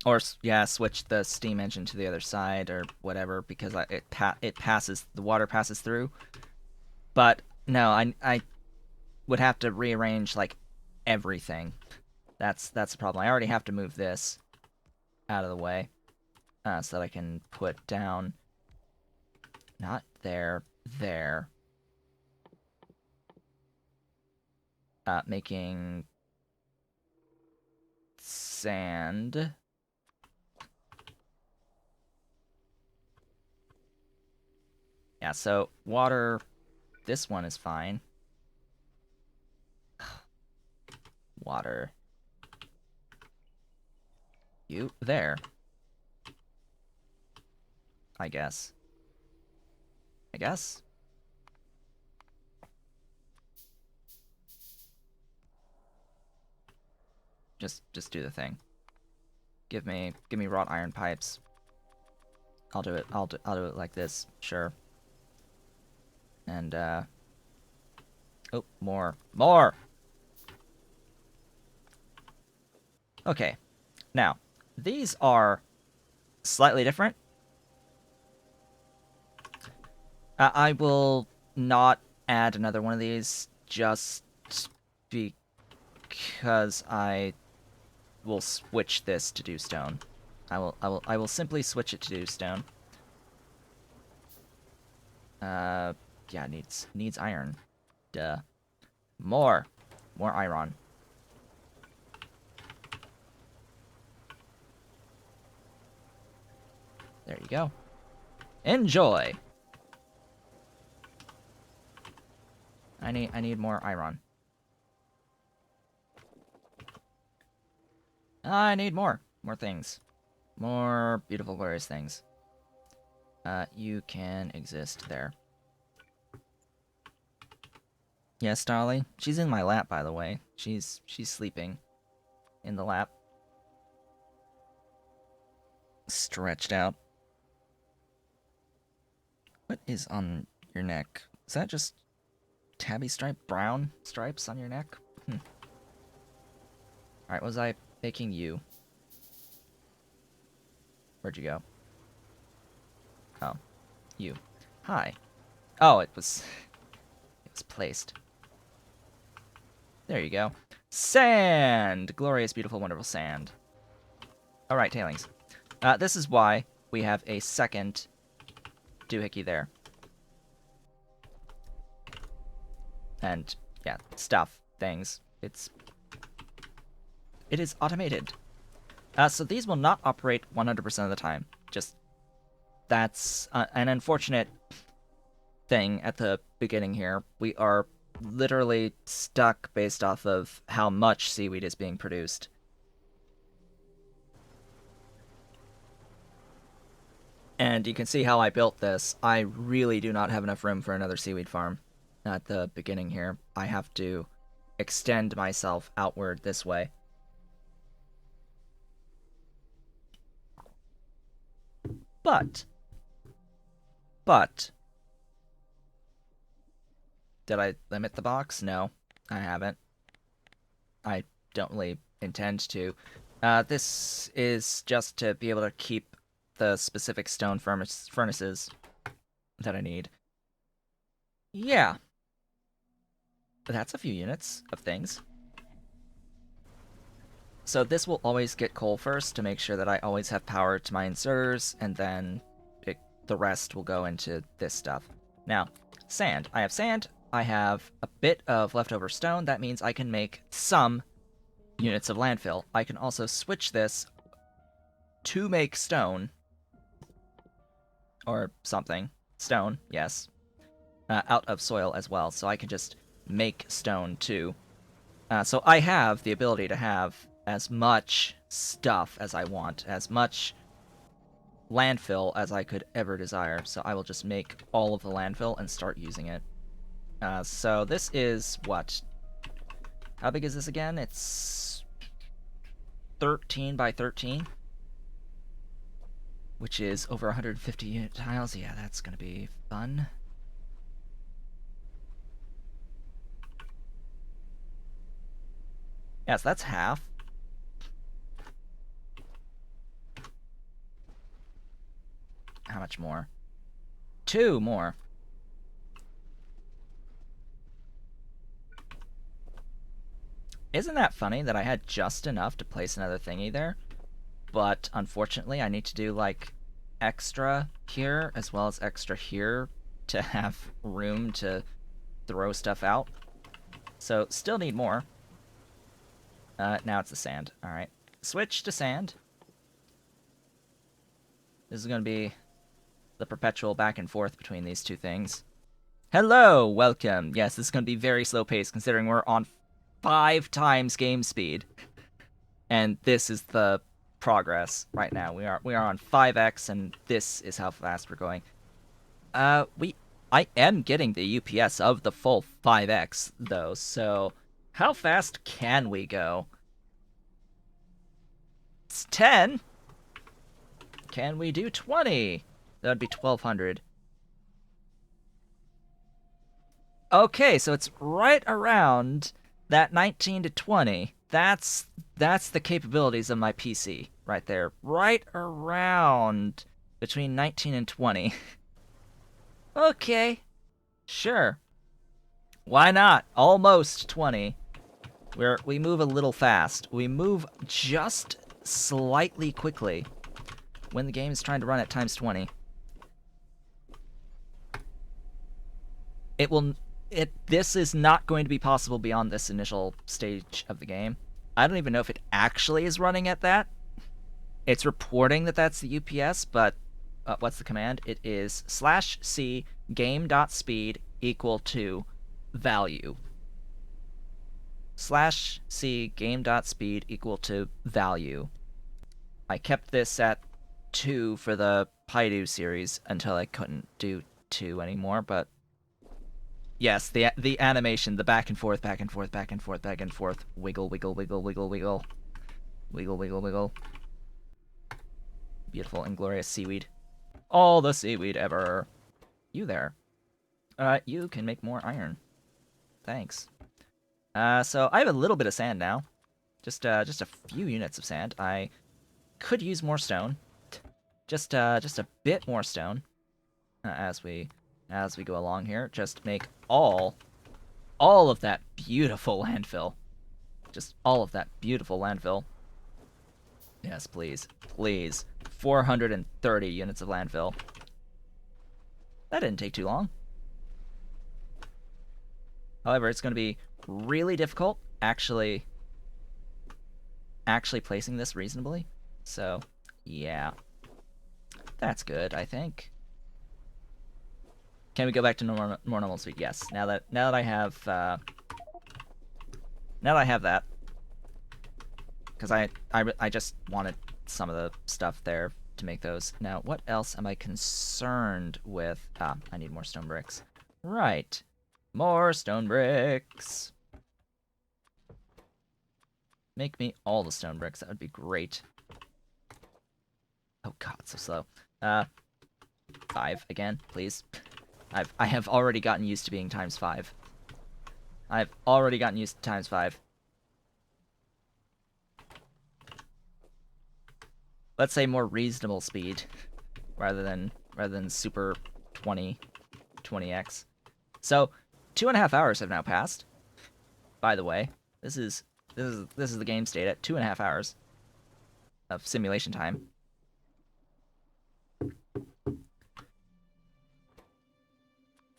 Or, yeah, switch the steam engine to the other side or whatever, because it passes, the water passes through. But, no, I would have to rearrange, like, everything. That's the problem. I already have to move this out of the way. so that I can put down, not there, there. Making sand. Yeah, so water, this one is fine. Water. You, there. I guess. Just do the thing. Give me wrought iron pipes. I'll do it. I'll do it like this. Sure. And oh, more. Okay. Now, these are slightly different. I will not add another one of these just because I will switch this to do stone. I will simply switch it to do stone. Yeah, needs iron. Duh. More iron. There you go. Enjoy. I need more iron. I need more things. More beautiful, glorious things. You can exist there. Yes, Dolly. She's in my lap, by the way. She's sleeping in the lap. Stretched out. What is on your neck? Is that just tabby stripe? Brown stripes on your neck? Alright, was I making you? Where'd you go? Oh. You. Hi. Oh, it was placed. There you go. Sand! Glorious, beautiful, wonderful sand. Alright, tailings. This is why we have a second doohickey there. And, yeah, stuff, things. It is automated. So these will not operate 100% of the time. Just, that's an unfortunate thing at the beginning here. We are literally stuck based off of how much seaweed is being produced. And you can see how I built this. I really do not have enough room for another seaweed farm at the beginning here. I have to extend myself outward this way. But did I limit the box? No, I haven't. I don't really intend to. This is just to be able to keep the specific stone furnaces that I need. Yeah. That's a few units of things. So this will always get coal first to make sure that I always have power to my inserters, and then the rest will go into this stuff. Now, sand. I have sand. I have a bit of leftover stone. That means I can make some units of landfill. I can also switch this to make stone. Or something. Stone, yes. Out of soil as well, so I can just make stone too. So I have the ability to have as much stuff as I want, as much landfill as I could ever desire. So I will just make all of the landfill and start using it. So this is what? How big is this again? It's 13 by 13, which is over 150 unit tiles. Yeah, that's gonna be fun. Yes, that's half. How much more? 2 more. Isn't that funny that I had just enough to place another thingy there? But unfortunately, I need to do like extra here as well as extra here to have room to throw stuff out. So still need more. Now it's the sand. All right. Switch to sand. This is going to be the perpetual back and forth between these two things. Hello, welcome. Yes, this is going to be very slow paced considering we're on 5 times game speed. And this is the progress right now. We are on 5x and this is how fast we're going. I am getting the UPS of the full 5x though. So, how fast can we go? It's 10. Can we do 20? That would be 1200. Okay, so it's right around that 19 to 20. That's the capabilities of my PC right there. Right around between 19 and 20. Okay. Sure. Why not? Almost 20. We move a little fast. We move just slightly quickly when the game is trying to run at times 20. This is not going to be possible beyond this initial stage of the game. I don't even know if it actually is running at that. It's reporting that that's the UPS, but what's the command? It is /c game.speed equal to value. /c game.speed equal to value. I kept this at 2 for the PyDo series until I couldn't do 2 anymore, but yes, the animation, the back and forth, back and forth, back and forth, back and forth, wiggle, wiggle, wiggle, wiggle, wiggle, wiggle, wiggle, wiggle. Beautiful and glorious seaweed. All the seaweed ever. You there. You can make more iron. Thanks. So I have a little bit of sand now. Just a few units of sand. I could use more stone. Just a bit more stone. As we go along here. Just make all of that beautiful landfill. Just all of that beautiful landfill. Yes, please. Please. 430 units of landfill. That didn't take too long. However, it's going to be really difficult actually placing this reasonably. So, yeah. That's good, I think. Can we go back to more normal speed? Yes. Now that I have that, because I just wanted some of the stuff there to make those. Now, what else am I concerned with? I need more stone bricks. Right, more stone bricks. Make me all the stone bricks. That would be great. Oh God, so slow. 5 again, please. I have already gotten used to being times 5. I've already gotten used to times 5. Let's say more reasonable speed, rather than super 20x. So 2.5 hours have now passed. By the way, this is the game state at 2.5 hours of simulation time.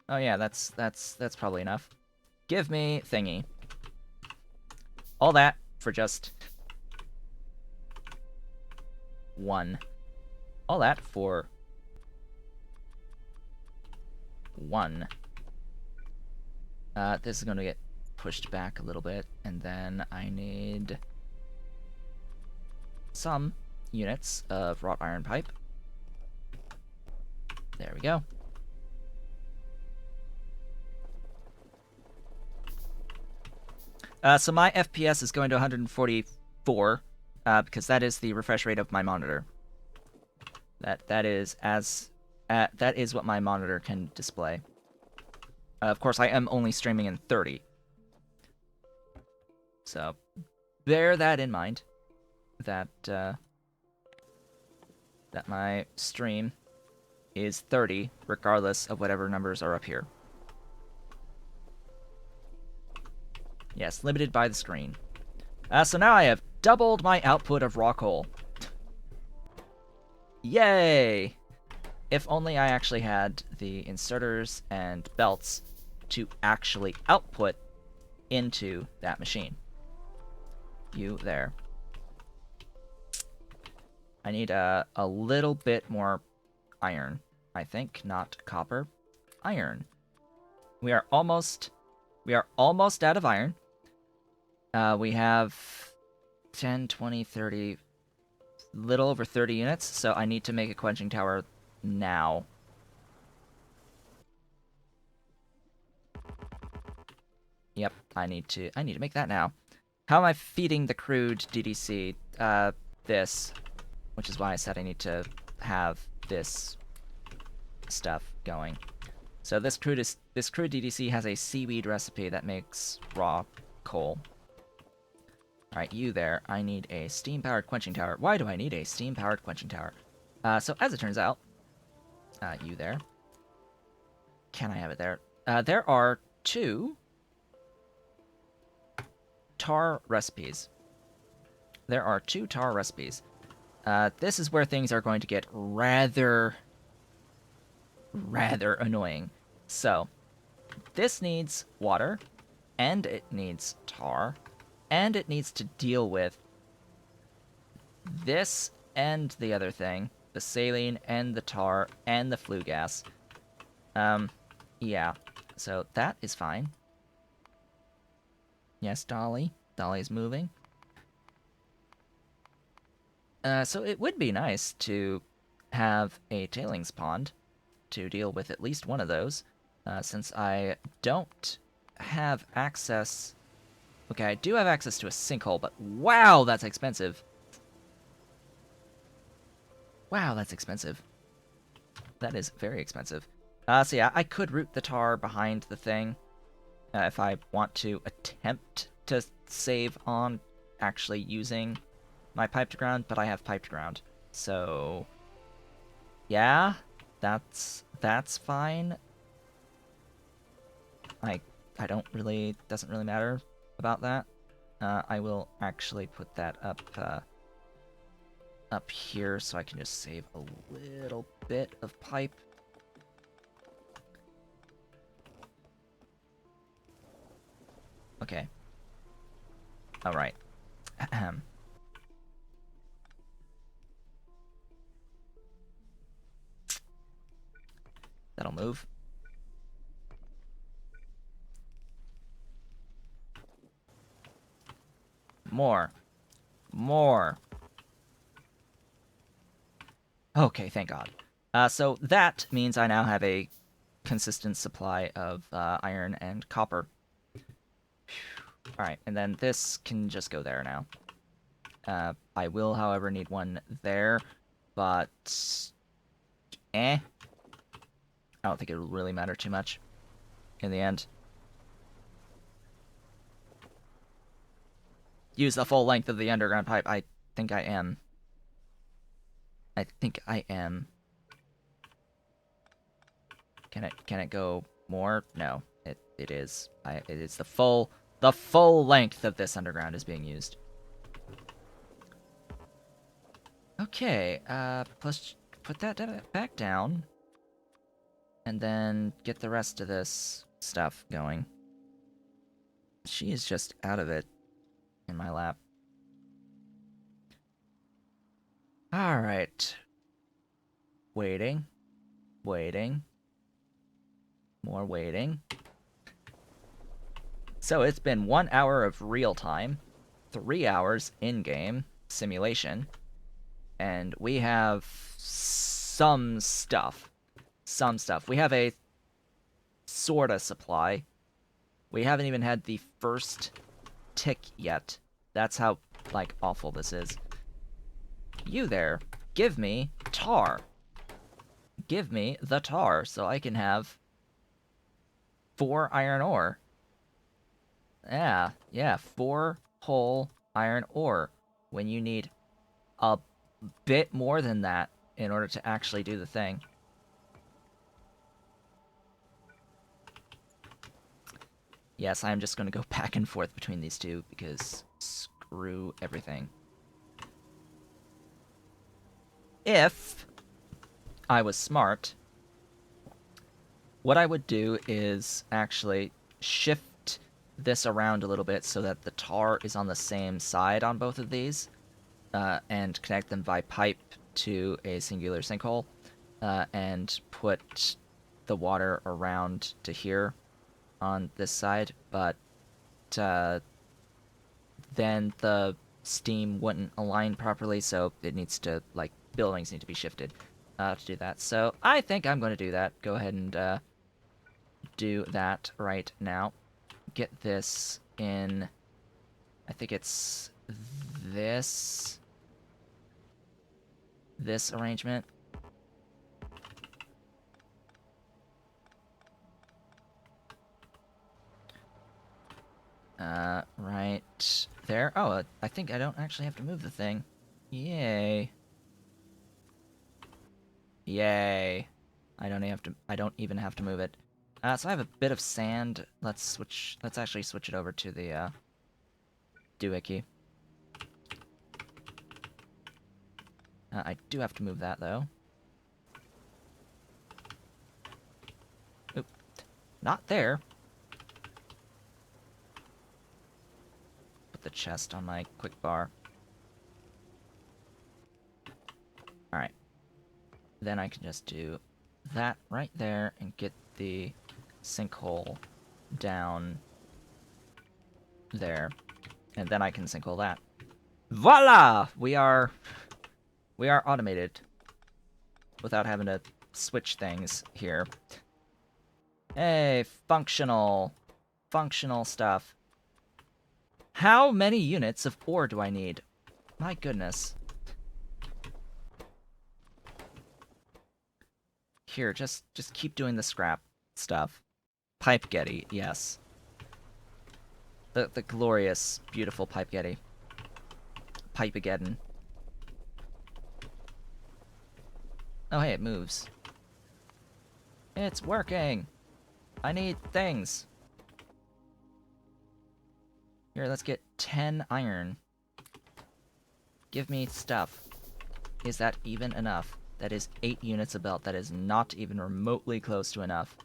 Oh yeah, that's probably enough. Give me thingy. All that for just 1. All that for 1. This is going to get pushed back a little bit, and then I need some units of wrought iron pipe. There we go. So my FPS is going to 144, because that is the refresh rate of my monitor. That is what my monitor can display. Of course, I am only streaming in 30. So bear that in mind. That my stream is 30, regardless of whatever numbers are up here. Yes, limited by the screen. So now I have doubled my output of raw coal. Yay! If only I actually had the inserters and belts to actually output into that machine. You there. I need a little bit more iron, I think, not copper. Iron. We are almost out of iron. We have 10, 20, 30, little over 30 units, so I need to make a quenching tower now. Yep, I need to make that now. How am I feeding the crude DDC? This, which is why I said I need to have this stuff going. So this crude DDC has a seaweed recipe that makes raw coal. Alright, you there. I need a steam-powered quenching tower. Why do I need a steam-powered quenching tower? So as it turns out, you there. Can I have it there? There are 2 tar recipes. There are 2 tar recipes. This is where things are going to get rather annoying. So, this needs water, and it needs tar, and it needs to deal with this and the other thing, the saline and the tar and the flue gas. Yeah, so that is fine. Yes, Dolly. Dolly is moving. So it would be nice to have a tailings pond to deal with at least one of those, since I don't have access... Okay, I do have access to a sinkhole, but wow, that's expensive. Wow, that's expensive. That is very expensive. So yeah, I could route the tar behind the thing, if I want to attempt to save on actually using my pipe to ground, but I have pipe to ground. So yeah, that's fine. I don't really, doesn't really matter about that. I will actually put that up here so I can just save a little bit of pipe. Okay. Alright. That'll move. More. More. Okay, thank God. So that means I now have a consistent supply of iron and copper. Alright, and then this can just go there now. I will, however, need one there, but... I don't think it'll really matter too much in the end. Use the full length of the underground pipe. I think I am. I think I am. Can it go more? No, it is. It is the full length of this underground is being used. Okay, let's put that back down, and then get the rest of this stuff going. She is just out of it in my lap. Alright. Waiting. Waiting. More waiting. So it's been 1 hour of real time, 3 hours in-game simulation, and we have some stuff. Some stuff. We have a sorta supply. We haven't even had the first tick yet. That's how, like, awful this is. You there, give me tar. Give me the tar so I can have 4 iron ore. Yeah, 4 whole iron ore when you need a bit more than that in order to actually do the thing. Yes, I'm just going to go back and forth between these two because screw everything. If I was smart, what I would do is actually shift this around a little bit so that the tar is on the same side on both of these, and connect them by pipe to a singular sinkhole, and put the water around to here on this side, but uh, then the steam wouldn't align properly, so it needs to, like, buildings need to be shifted to do that. So I think I'm going to do that. Go ahead and do that right now. Get this in, I think it's this arrangement. Right there. Oh, I think I don't actually have to move the thing. Yay. Yay. I don't even have to move it. So I have a bit of sand. Let's actually switch it over to the doohickey. I do have to move that though. Oop. Not there. Put the chest on my quick bar. Alright. Then I can just do that right there and get the sinkhole down there. And then I can sinkhole that. Voila! We are automated without having to switch things here. Hey, functional stuff. How many units of ore do I need? My goodness. Here, just keep doing the scrap stuff. Pipe Getty, yes. The glorious, beautiful Pipe Getty. Pipe-ageddon. Oh, hey, it moves. It's working! I need things. Here, let's get 10 iron. Give me stuff. Is that even enough? That is 8 units of belt. That is not even remotely close to enough.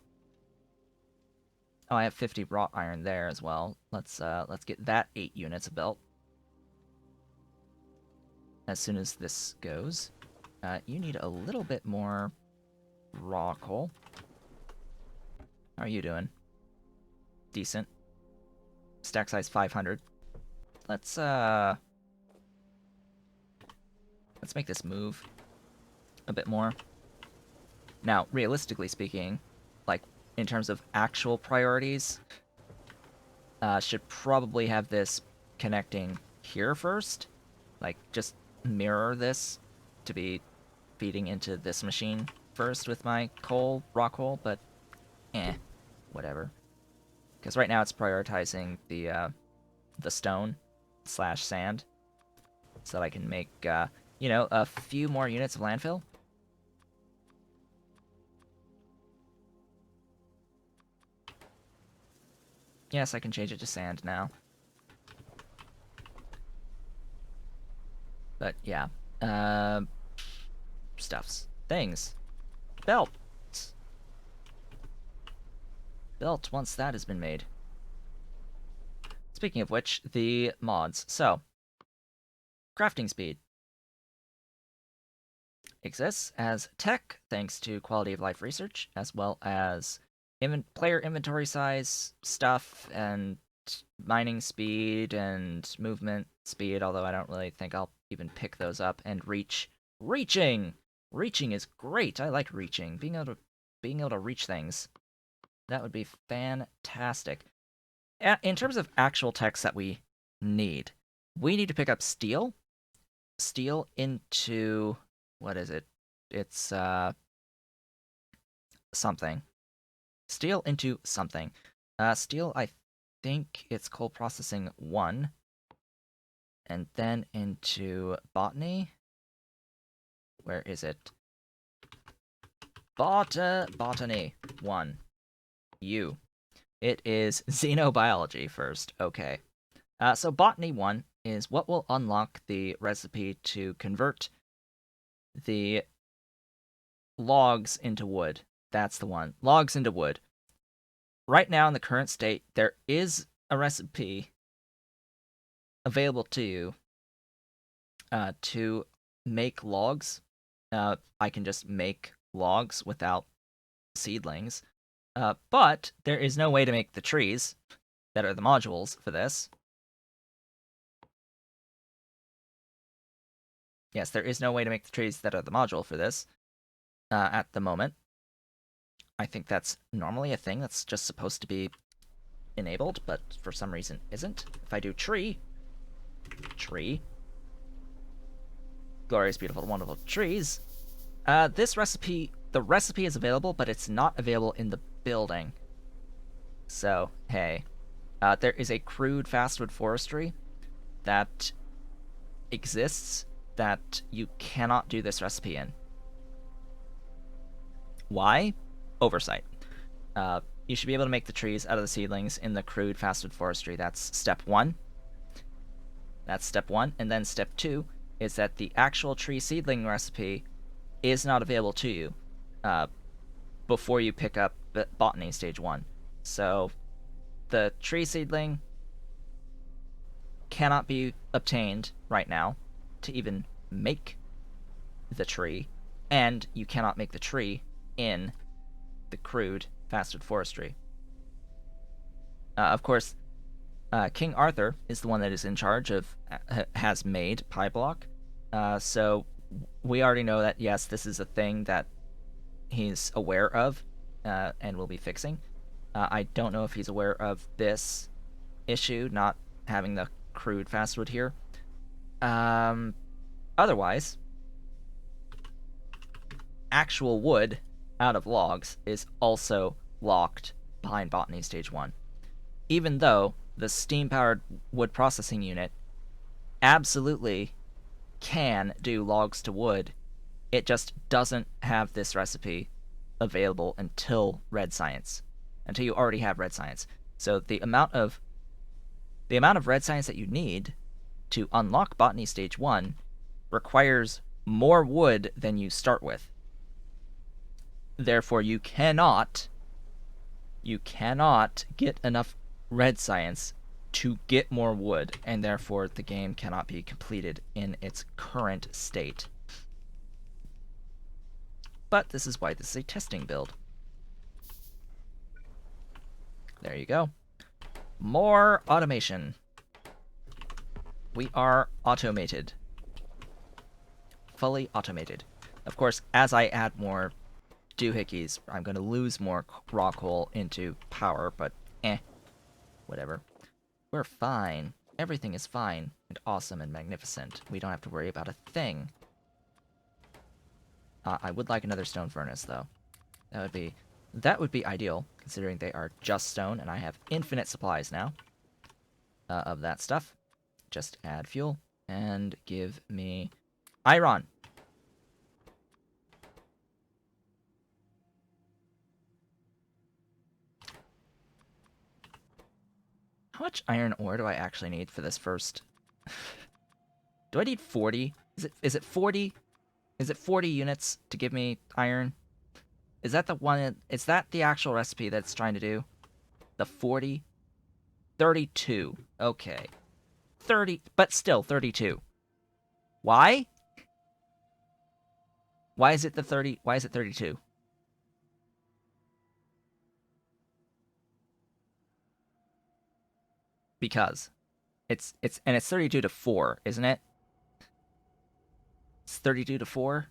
Oh, I have 50 wrought iron there as well. Let's get that 8 units of belt. As soon as this goes. You need a little bit more raw coal. How are you doing? Decent. Stack size 500. Let's make this move a bit more. Now, realistically speaking, like, in terms of actual priorities, should probably have this connecting here first. Like, just mirror this to be feeding into this machine first with my coal, raw coal, but whatever. Because right now it's prioritizing the stone / sand, so that I can make, you know, a few more units of landfill. Yes, I can change it to sand now. But yeah, stuffs, things, belt. Once that has been made. Speaking of which, the mods. So, crafting speed exists as tech thanks to quality of life research, as well as player inventory size stuff and mining speed and movement speed, although I don't really think I'll even pick those up, and reaching is great. I like reaching, being able to reach things. That would be fantastic. In terms of actual techs that we need to pick up steel into, what is it? It's something. Steel into something. Steel, I think it's coal processing 1. And then into botany. Where is it? Botany 1. U. It is xenobiology first. Okay. So botany 1 is what will unlock the recipe to convert the logs into wood. That's the one. Logs into wood. Right now, in the current state, there is a recipe available to you to make logs. I can just make logs without seedlings. But there is no way to make the trees that are the modules for this. Yes, there is no way to make the trees that are the module for this at the moment. I think that's normally a thing that's just supposed to be enabled, but for some reason isn't. If I do tree, glorious, beautiful, wonderful trees, this recipe, the recipe is available, but it's not available in the building. So, hey. There is a crude fastwood forestry that exists that you cannot do this recipe in. Why? Oversight. You should be able to make the trees out of the seedlings in the crude fastwood forestry. That's step 1. That's step 1. And then step 2 is that the actual tree seedling recipe is not available to you before you pick up botany stage 1. So the tree seedling cannot be obtained right now to even make the tree, and you cannot make the tree in the crude fastwood forestry. Of course, King Arthur is the one that is in charge of, has made PyBlock, so we already know that, yes, this is a thing that he's aware of and will be fixing. I don't know if he's aware of this issue, not having the crude fastwood here. Otherwise, actual wood out of logs is also locked behind botany stage 1. Even though the steam-powered wood processing unit absolutely can do logs to wood, it just doesn't have this recipe available until red science, until you already have red science. So the amount of red science that you need to unlock botany stage 1 requires more wood than you start with. Therefore, you cannot get enough red science to get more wood, and therefore the game cannot be completed in its current state. But this is why this is a testing build. There you go. More automation. We are automated. Fully automated. Of course, as I add more doohickeys, I'm going to lose more raw coal into power, but whatever. We're fine. Everything is fine and awesome and magnificent. We don't have to worry about a thing. I would like another stone furnace, though. That would be ideal, considering they are just stone, and I have infinite supplies now of that stuff. Just add fuel, and give me iron. How much iron ore do I actually need for this first? Do I need 40? Is it 40? Is it 40 units to give me iron? Is that the one? Is that the actual recipe that it's trying to do? The 40? 32. Okay. 30, but still 32. Why? Why is it the 30? Why is it 32? Because it's 32 to 4, isn't it? It's 32 to 4.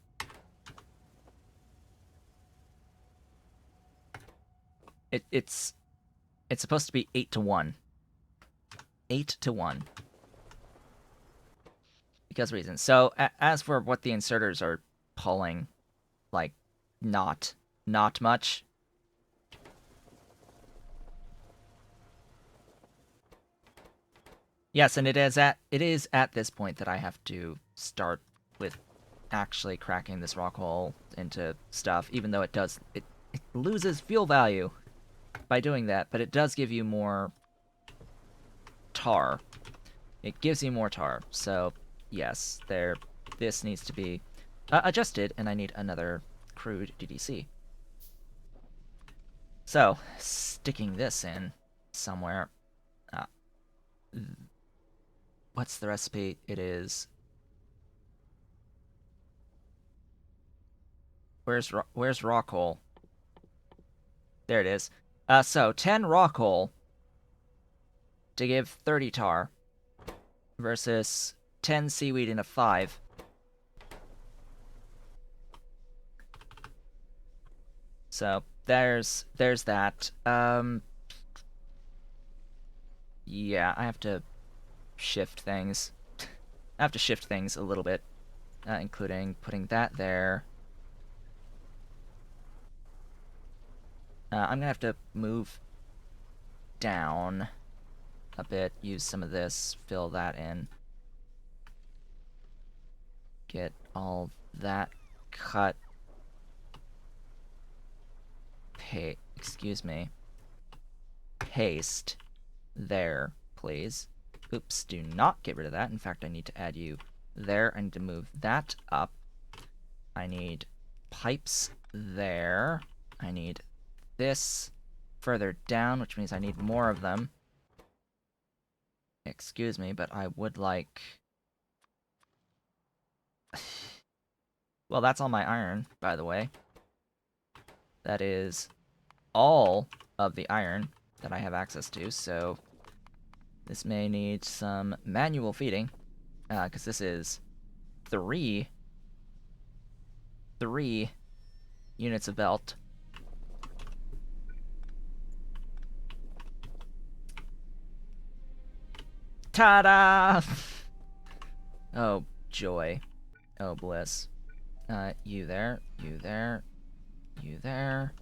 It's supposed to be 8 to 1. 8 to 1. Because reasons. So as for what the inserters are pulling, like not much. Yes, and it is at this point that I have to start with actually cracking this rock hole into stuff, even though it loses fuel value by doing that, but it does give you more tar. It gives you more tar, so yes, this needs to be adjusted, and I need another crude DDC. So, sticking this in somewhere. What's the recipe? It is... Where's raw coal? There it is. So 10 raw coal to give 30 tar versus 10 seaweed and a 5. So there's that. Yeah, I have to shift things. I have to shift things a little bit, including putting that there. I'm gonna have to move down a bit, use some of this, fill that in. Get all that cut. Excuse me. Paste there, please. Oops, do not get rid of that. In fact, I need to add you there. I need to move that up. I need pipes there. I need this further down, which means I need more of them. Excuse me, but I would like... Well, that's all my iron, by the way. That is all of the iron that I have access to, so this may need some manual feeding, because this is three units of belt. Ta-da! Oh, joy. Oh, bliss. You there, you there, you there.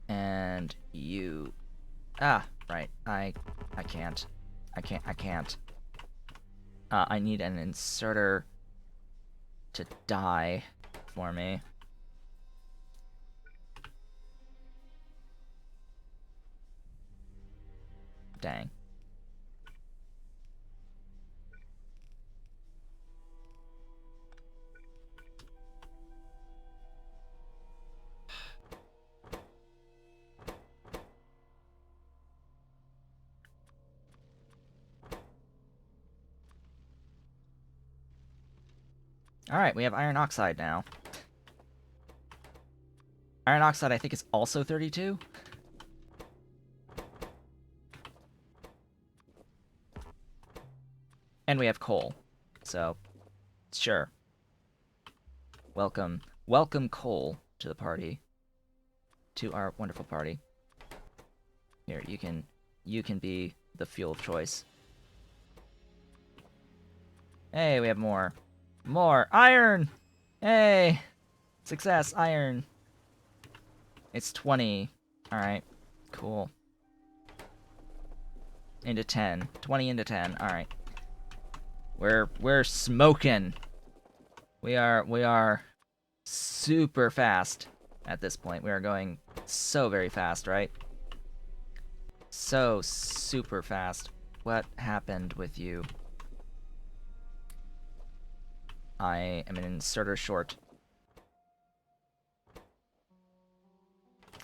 And you... Ah, right. I can't. I can't. I need an inserter to die for me. Dang. Alright, we have iron oxide now. Iron oxide, I think, is also 32? And we have coal. So, sure. Welcome coal to the party. To our wonderful party. Here, you can be the fuel of choice. Hey, we have more. More! Iron! Hey! Success, iron. It's 20. Alright, cool. Into 10. 20 into 10. Alright. We're smoking. We are super fast at this point. We are going so very fast, right? So super fast. What happened with you? I am an inserter short.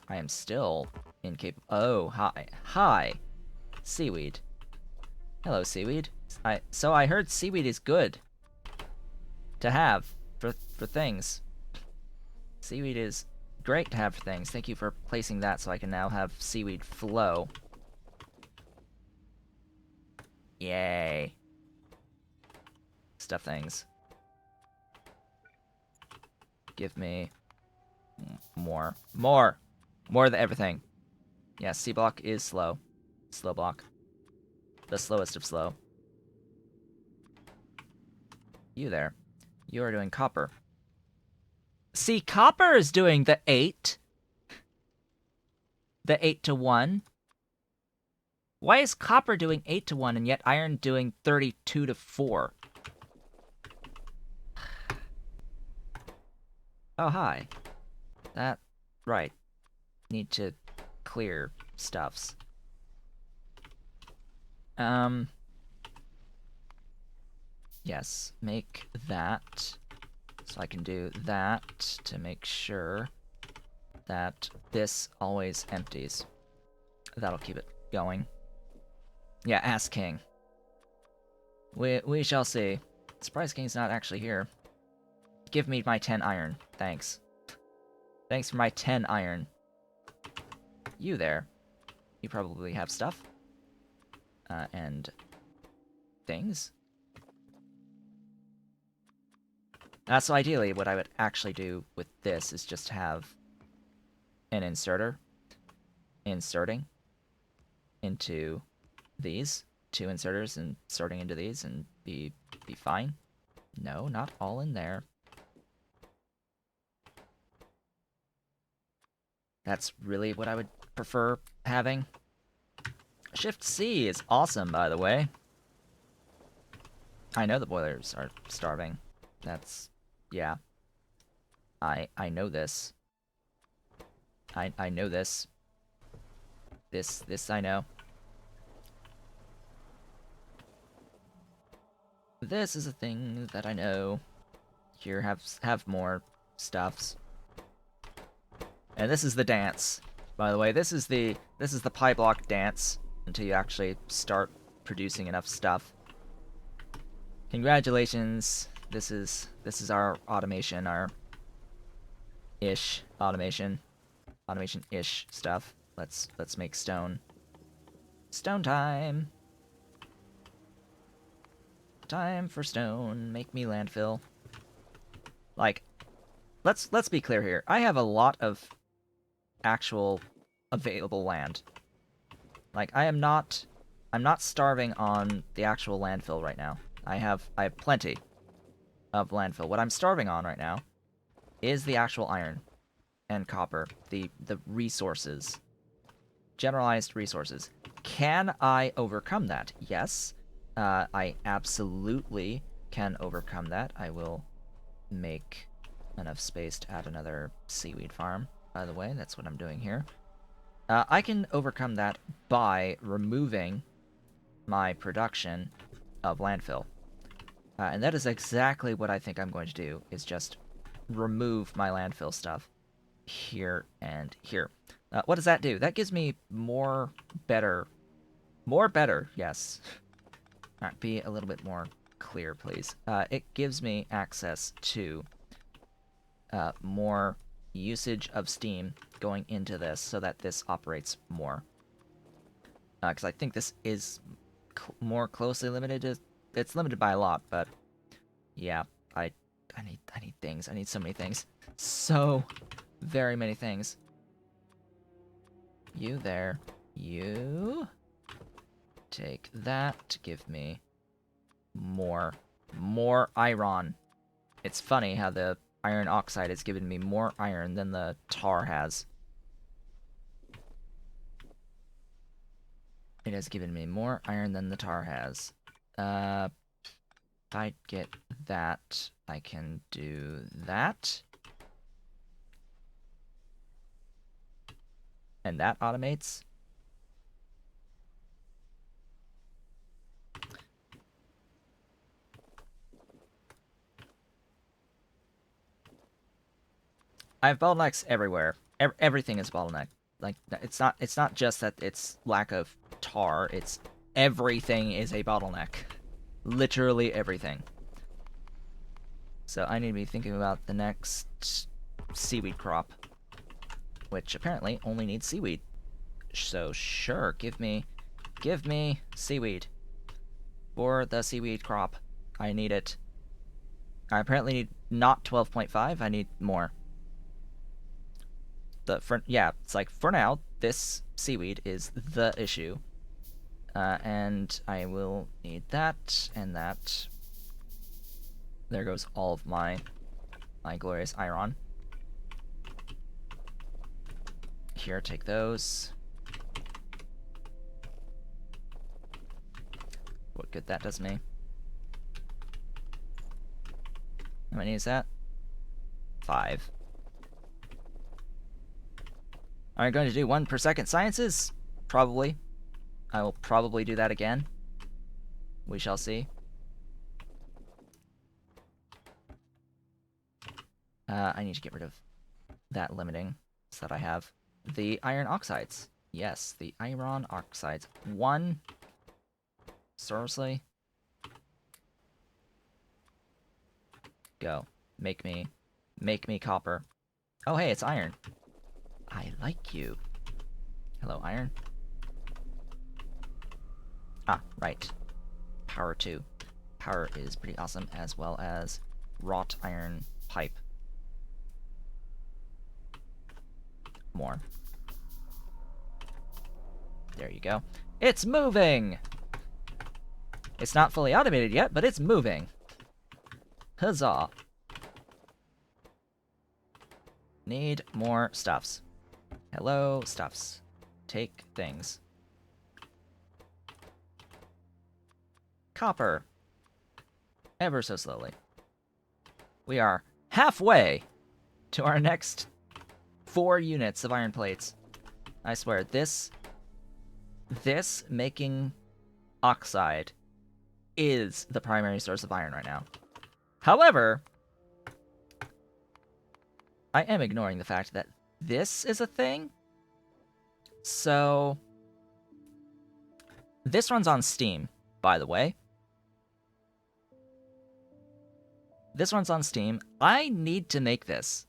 I am still incapable. Oh, hi. Hi. Seaweed. Hello, seaweed. So I heard seaweed is good to have for things. Seaweed is great to have for things. Thank you for placing that so I can now have seaweed flow. Yay. Stuff things. Give me more. More! More than everything. Yeah, C-block is slow. Slow block. The slowest of slow. You there. You are doing copper. See, copper is doing the 8. The 8 to 1. Why is copper doing 8 to 1 and yet iron doing 32 to 4? Oh, hi. That... right. Need to clear stuffs. Yes, make that So I can do that to make sure that this always empties. That'll keep it going. Yeah, ask King. We shall see. Surprise King's not actually here. Give me my 10 iron. Thanks. Thanks for my 10 iron. You there. You probably have stuff. And things. So ideally, what I would actually do with this is just have an inserter inserting into these. 2 inserters inserting into these and be fine. No, not all in there. That's really what I would prefer having. Shift C is awesome, by the way. I know the boilers are starving. That's... yeah. I know this. I know this. This I know. This is a thing that I know. Here, have more stuffs. And this is the dance. By the way, this is the PyBlock dance until you actually start producing enough stuff. Congratulations. This is our automation, our automation ish stuff. Let's make stone. Stone time. Time for stone. Make me landfill. Like, let's be clear here. I have a lot of actual available land. Like, I'm not starving on the actual landfill right now. I have plenty of landfill. What I'm starving on right now is the actual iron and copper, the resources. Generalized resources. Can I overcome that? Yes. I absolutely can overcome that. I will make enough space to add another seaweed farm, by the way. That's what I'm doing here. I can overcome that by removing my production of landfill. And that is exactly what I think I'm going to do, is just remove my landfill stuff here and here. What does that do? That gives me more better, yes. Alright, be a little bit more clear, please. It gives me access to more usage of steam going into this so that this operates more. Because I think this is more closely limited to... it's limited by a lot, but yeah, I need things. I need so many things. So very many things. You there. You... take that to give me more iron. It's funny how the iron oxide has given me more iron than the tar has. It has given me more iron than the tar has. If I get that, I can do that. And that automates. I have bottlenecks everywhere. Everything is bottleneck. Like, it's not just that it's lack of tar, it's everything is a bottleneck. Literally everything. So I need to be thinking about the next seaweed crop, which apparently only needs seaweed. So sure, give me seaweed for the seaweed crop. I need it. I apparently need not 12.5, I need more. Yeah, it's like, for now, this seaweed is the issue. And I will need that, and that. There goes all of my glorious iron. Here, take those. What good that does me. How many is that? 5. Are you going to do 1 per second sciences? Probably. I will probably do that again. We shall see. I need to get rid of that limiting so that I have the iron oxides. Yes, the iron oxides. 1. Seriously? Go. Make me copper. Oh, hey, it's iron. I like you. Hello, iron. Ah, right. Power 2. Power is pretty awesome, as well as wrought iron pipe. More. There you go. It's moving! It's not fully automated yet, but it's moving. Huzzah. Need more stuffs. Hello, stuffs. Take things. Copper. Ever so slowly. We are halfway to our next 4 units of iron plates. I swear, this making oxide is the primary source of iron right now. However, I am ignoring the fact that this is a thing. So, this runs on Steam, by the way. This runs on Steam. I need to make this.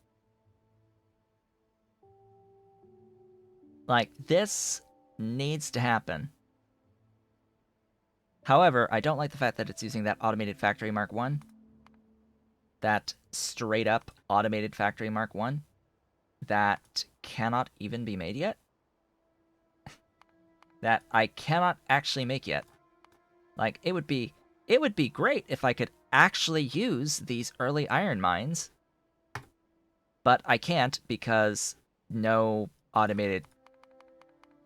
Like, this needs to happen. However, I don't like the fact that it's using that automated factory Mark 1. That straight-up automated factory Mark 1. That cannot even be made yet. That I cannot actually make yet. Like, it would be great if I could actually use these early iron mines. But I can't because no automated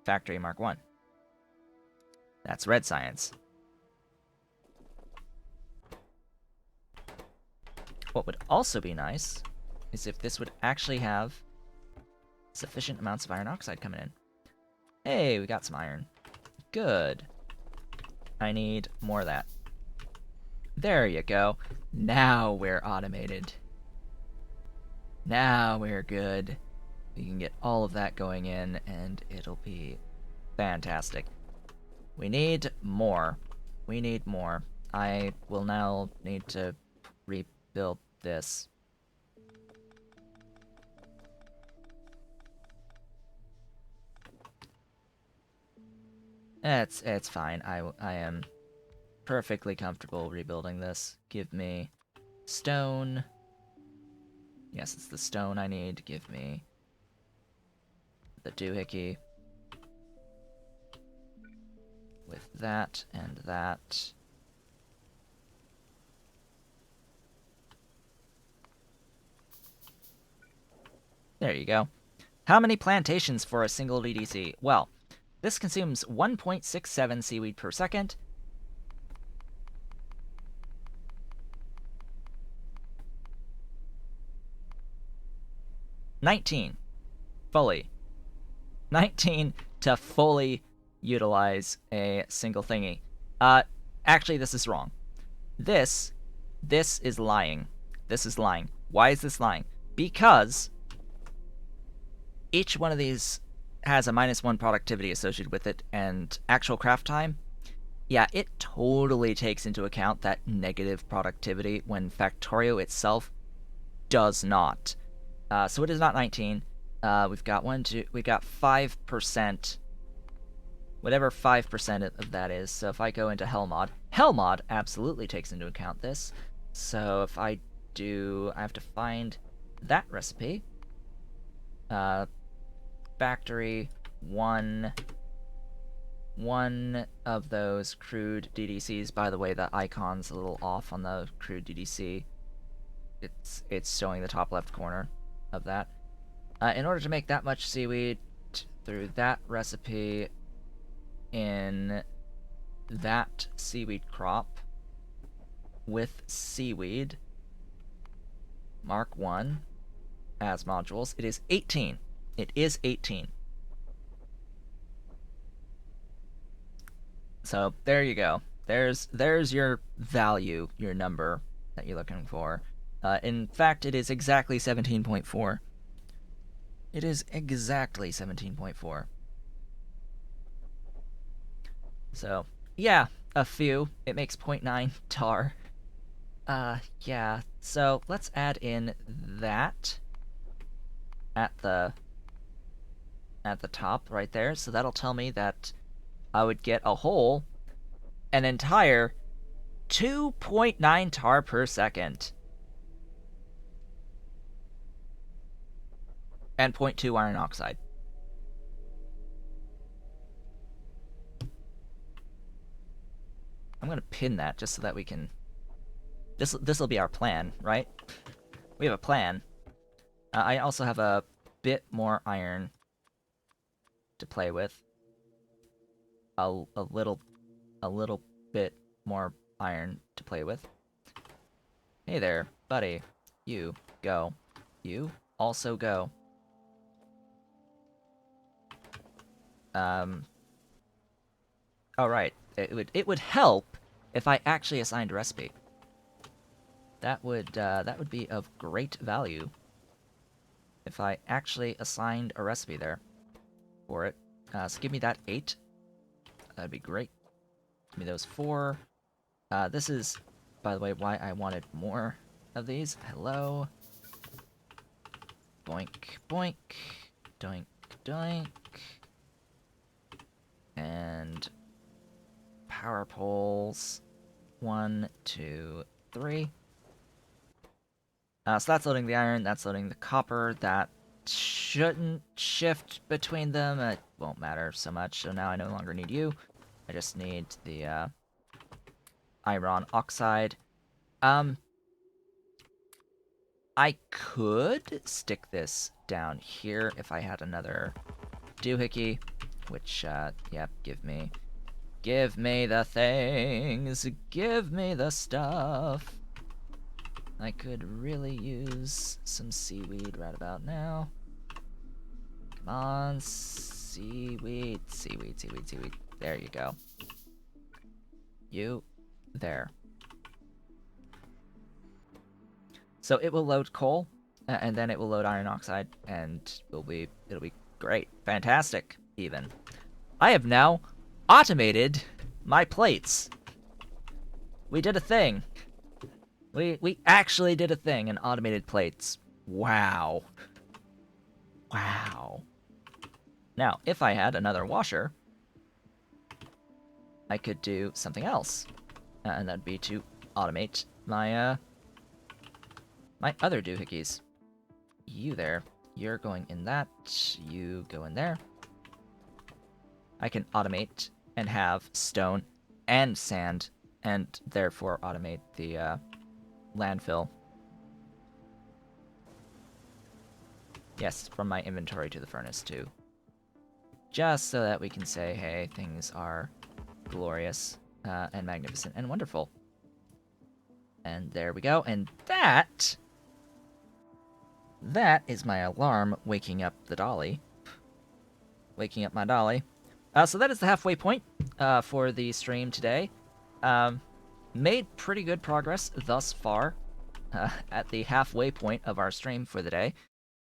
factory Mark 1. That's red science. What would also be nice is if this would actually have sufficient amounts of iron oxide coming in. Hey, we got some iron. Good. I need more of that. There you go. Now we're automated. Now we're good. We can get all of that going in, and it'll be fantastic. We need more. We need more. I will now need to rebuild this. It's fine. I am perfectly comfortable rebuilding this. Give me stone. Yes, it's the stone I need. Give me the doohickey. With that and that. There you go. How many plantations for a single DDC? Well, this consumes 1.67 seaweed per second. Fully. 19 to fully utilize a single thingy. Actually, this is wrong. This is lying. This is lying. Why is this lying? Because each one of these has a -1 productivity associated with it, and actual craft time, yeah, it totally takes into account that negative productivity when Factorio itself does not. So it is not 19. We've got 5%, whatever 5% of that is. So if I go into Hellmod absolutely takes into account this. So if I have to find that recipe. Factory, one of those crude DDCs. By the way, the icon's a little off on the crude DDC. It's showing the top left corner of that. In order to make that much seaweed through that recipe in that seaweed crop with seaweed Mark 1 as modules, it is 18. It is 18. So there you go. There's your value, your number that you're looking for. In fact, it is exactly 17.4. It is exactly 17.4. So, yeah, a few. It makes 0.9 tar. Yeah, so let's add in that at the top right there. So that'll tell me that I would get an entire 2.9 tar per second. And 0.2 iron oxide. I'm gonna pin that just so that we can... This'll be our plan, right? We have a plan. I also have a bit more iron to play with. A little bit more iron to play with. Hey there, buddy. You, go. You, also go. Oh right, it would help if I actually assigned a recipe. That would be of great value if I actually assigned a recipe there for it. So give me that 8. That'd be great. Give me those 4. This is, by the way, why I wanted more of these. Hello. Boink, boink. Doink, doink. And power poles. 1, 2, 3. So that's loading the iron, that's loading the copper. That shouldn't shift between them. It won't matter so much. So now I no longer need you. I just need the iron oxide. I could stick this down here if I had another doohickey, which, yep, give me the things, give me the stuff. I could really use some seaweed right about now. Come on, seaweed, seaweed, seaweed, seaweed. There you go. You, there. So it will load coal, and then it will load iron oxide, and it'll be great, fantastic, even. I have now automated my plates. We did a thing. We actually did a thing and automated plates. Wow. Wow. Now, if I had another washer, I could do something else, and that'd be to automate my my other doohickeys. You there. You're going in that. You go in there. I can automate and have stone and sand, and therefore automate the landfill. Yes, from my inventory to the furnace, too. Just so that we can say, hey, things are glorious and magnificent and wonderful. And there we go. And that is my alarm waking up the dolly. Waking up my dolly. So that is the halfway point for the stream today. Made pretty good progress thus far at the halfway point of our stream for the day.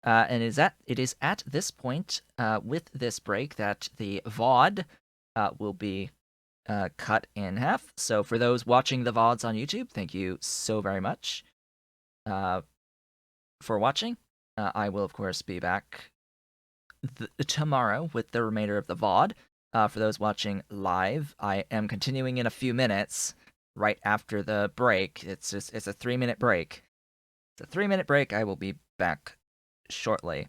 And it is at this point, with this break, that the VOD will be cut in half. So for those watching the VODs on YouTube, thank you so very much for watching. I will, of course, be back tomorrow with the remainder of the VOD. For those watching live, I am continuing in a few minutes right after the break. It's a 3-minute break. It's a 3-minute break. I will be back shortly.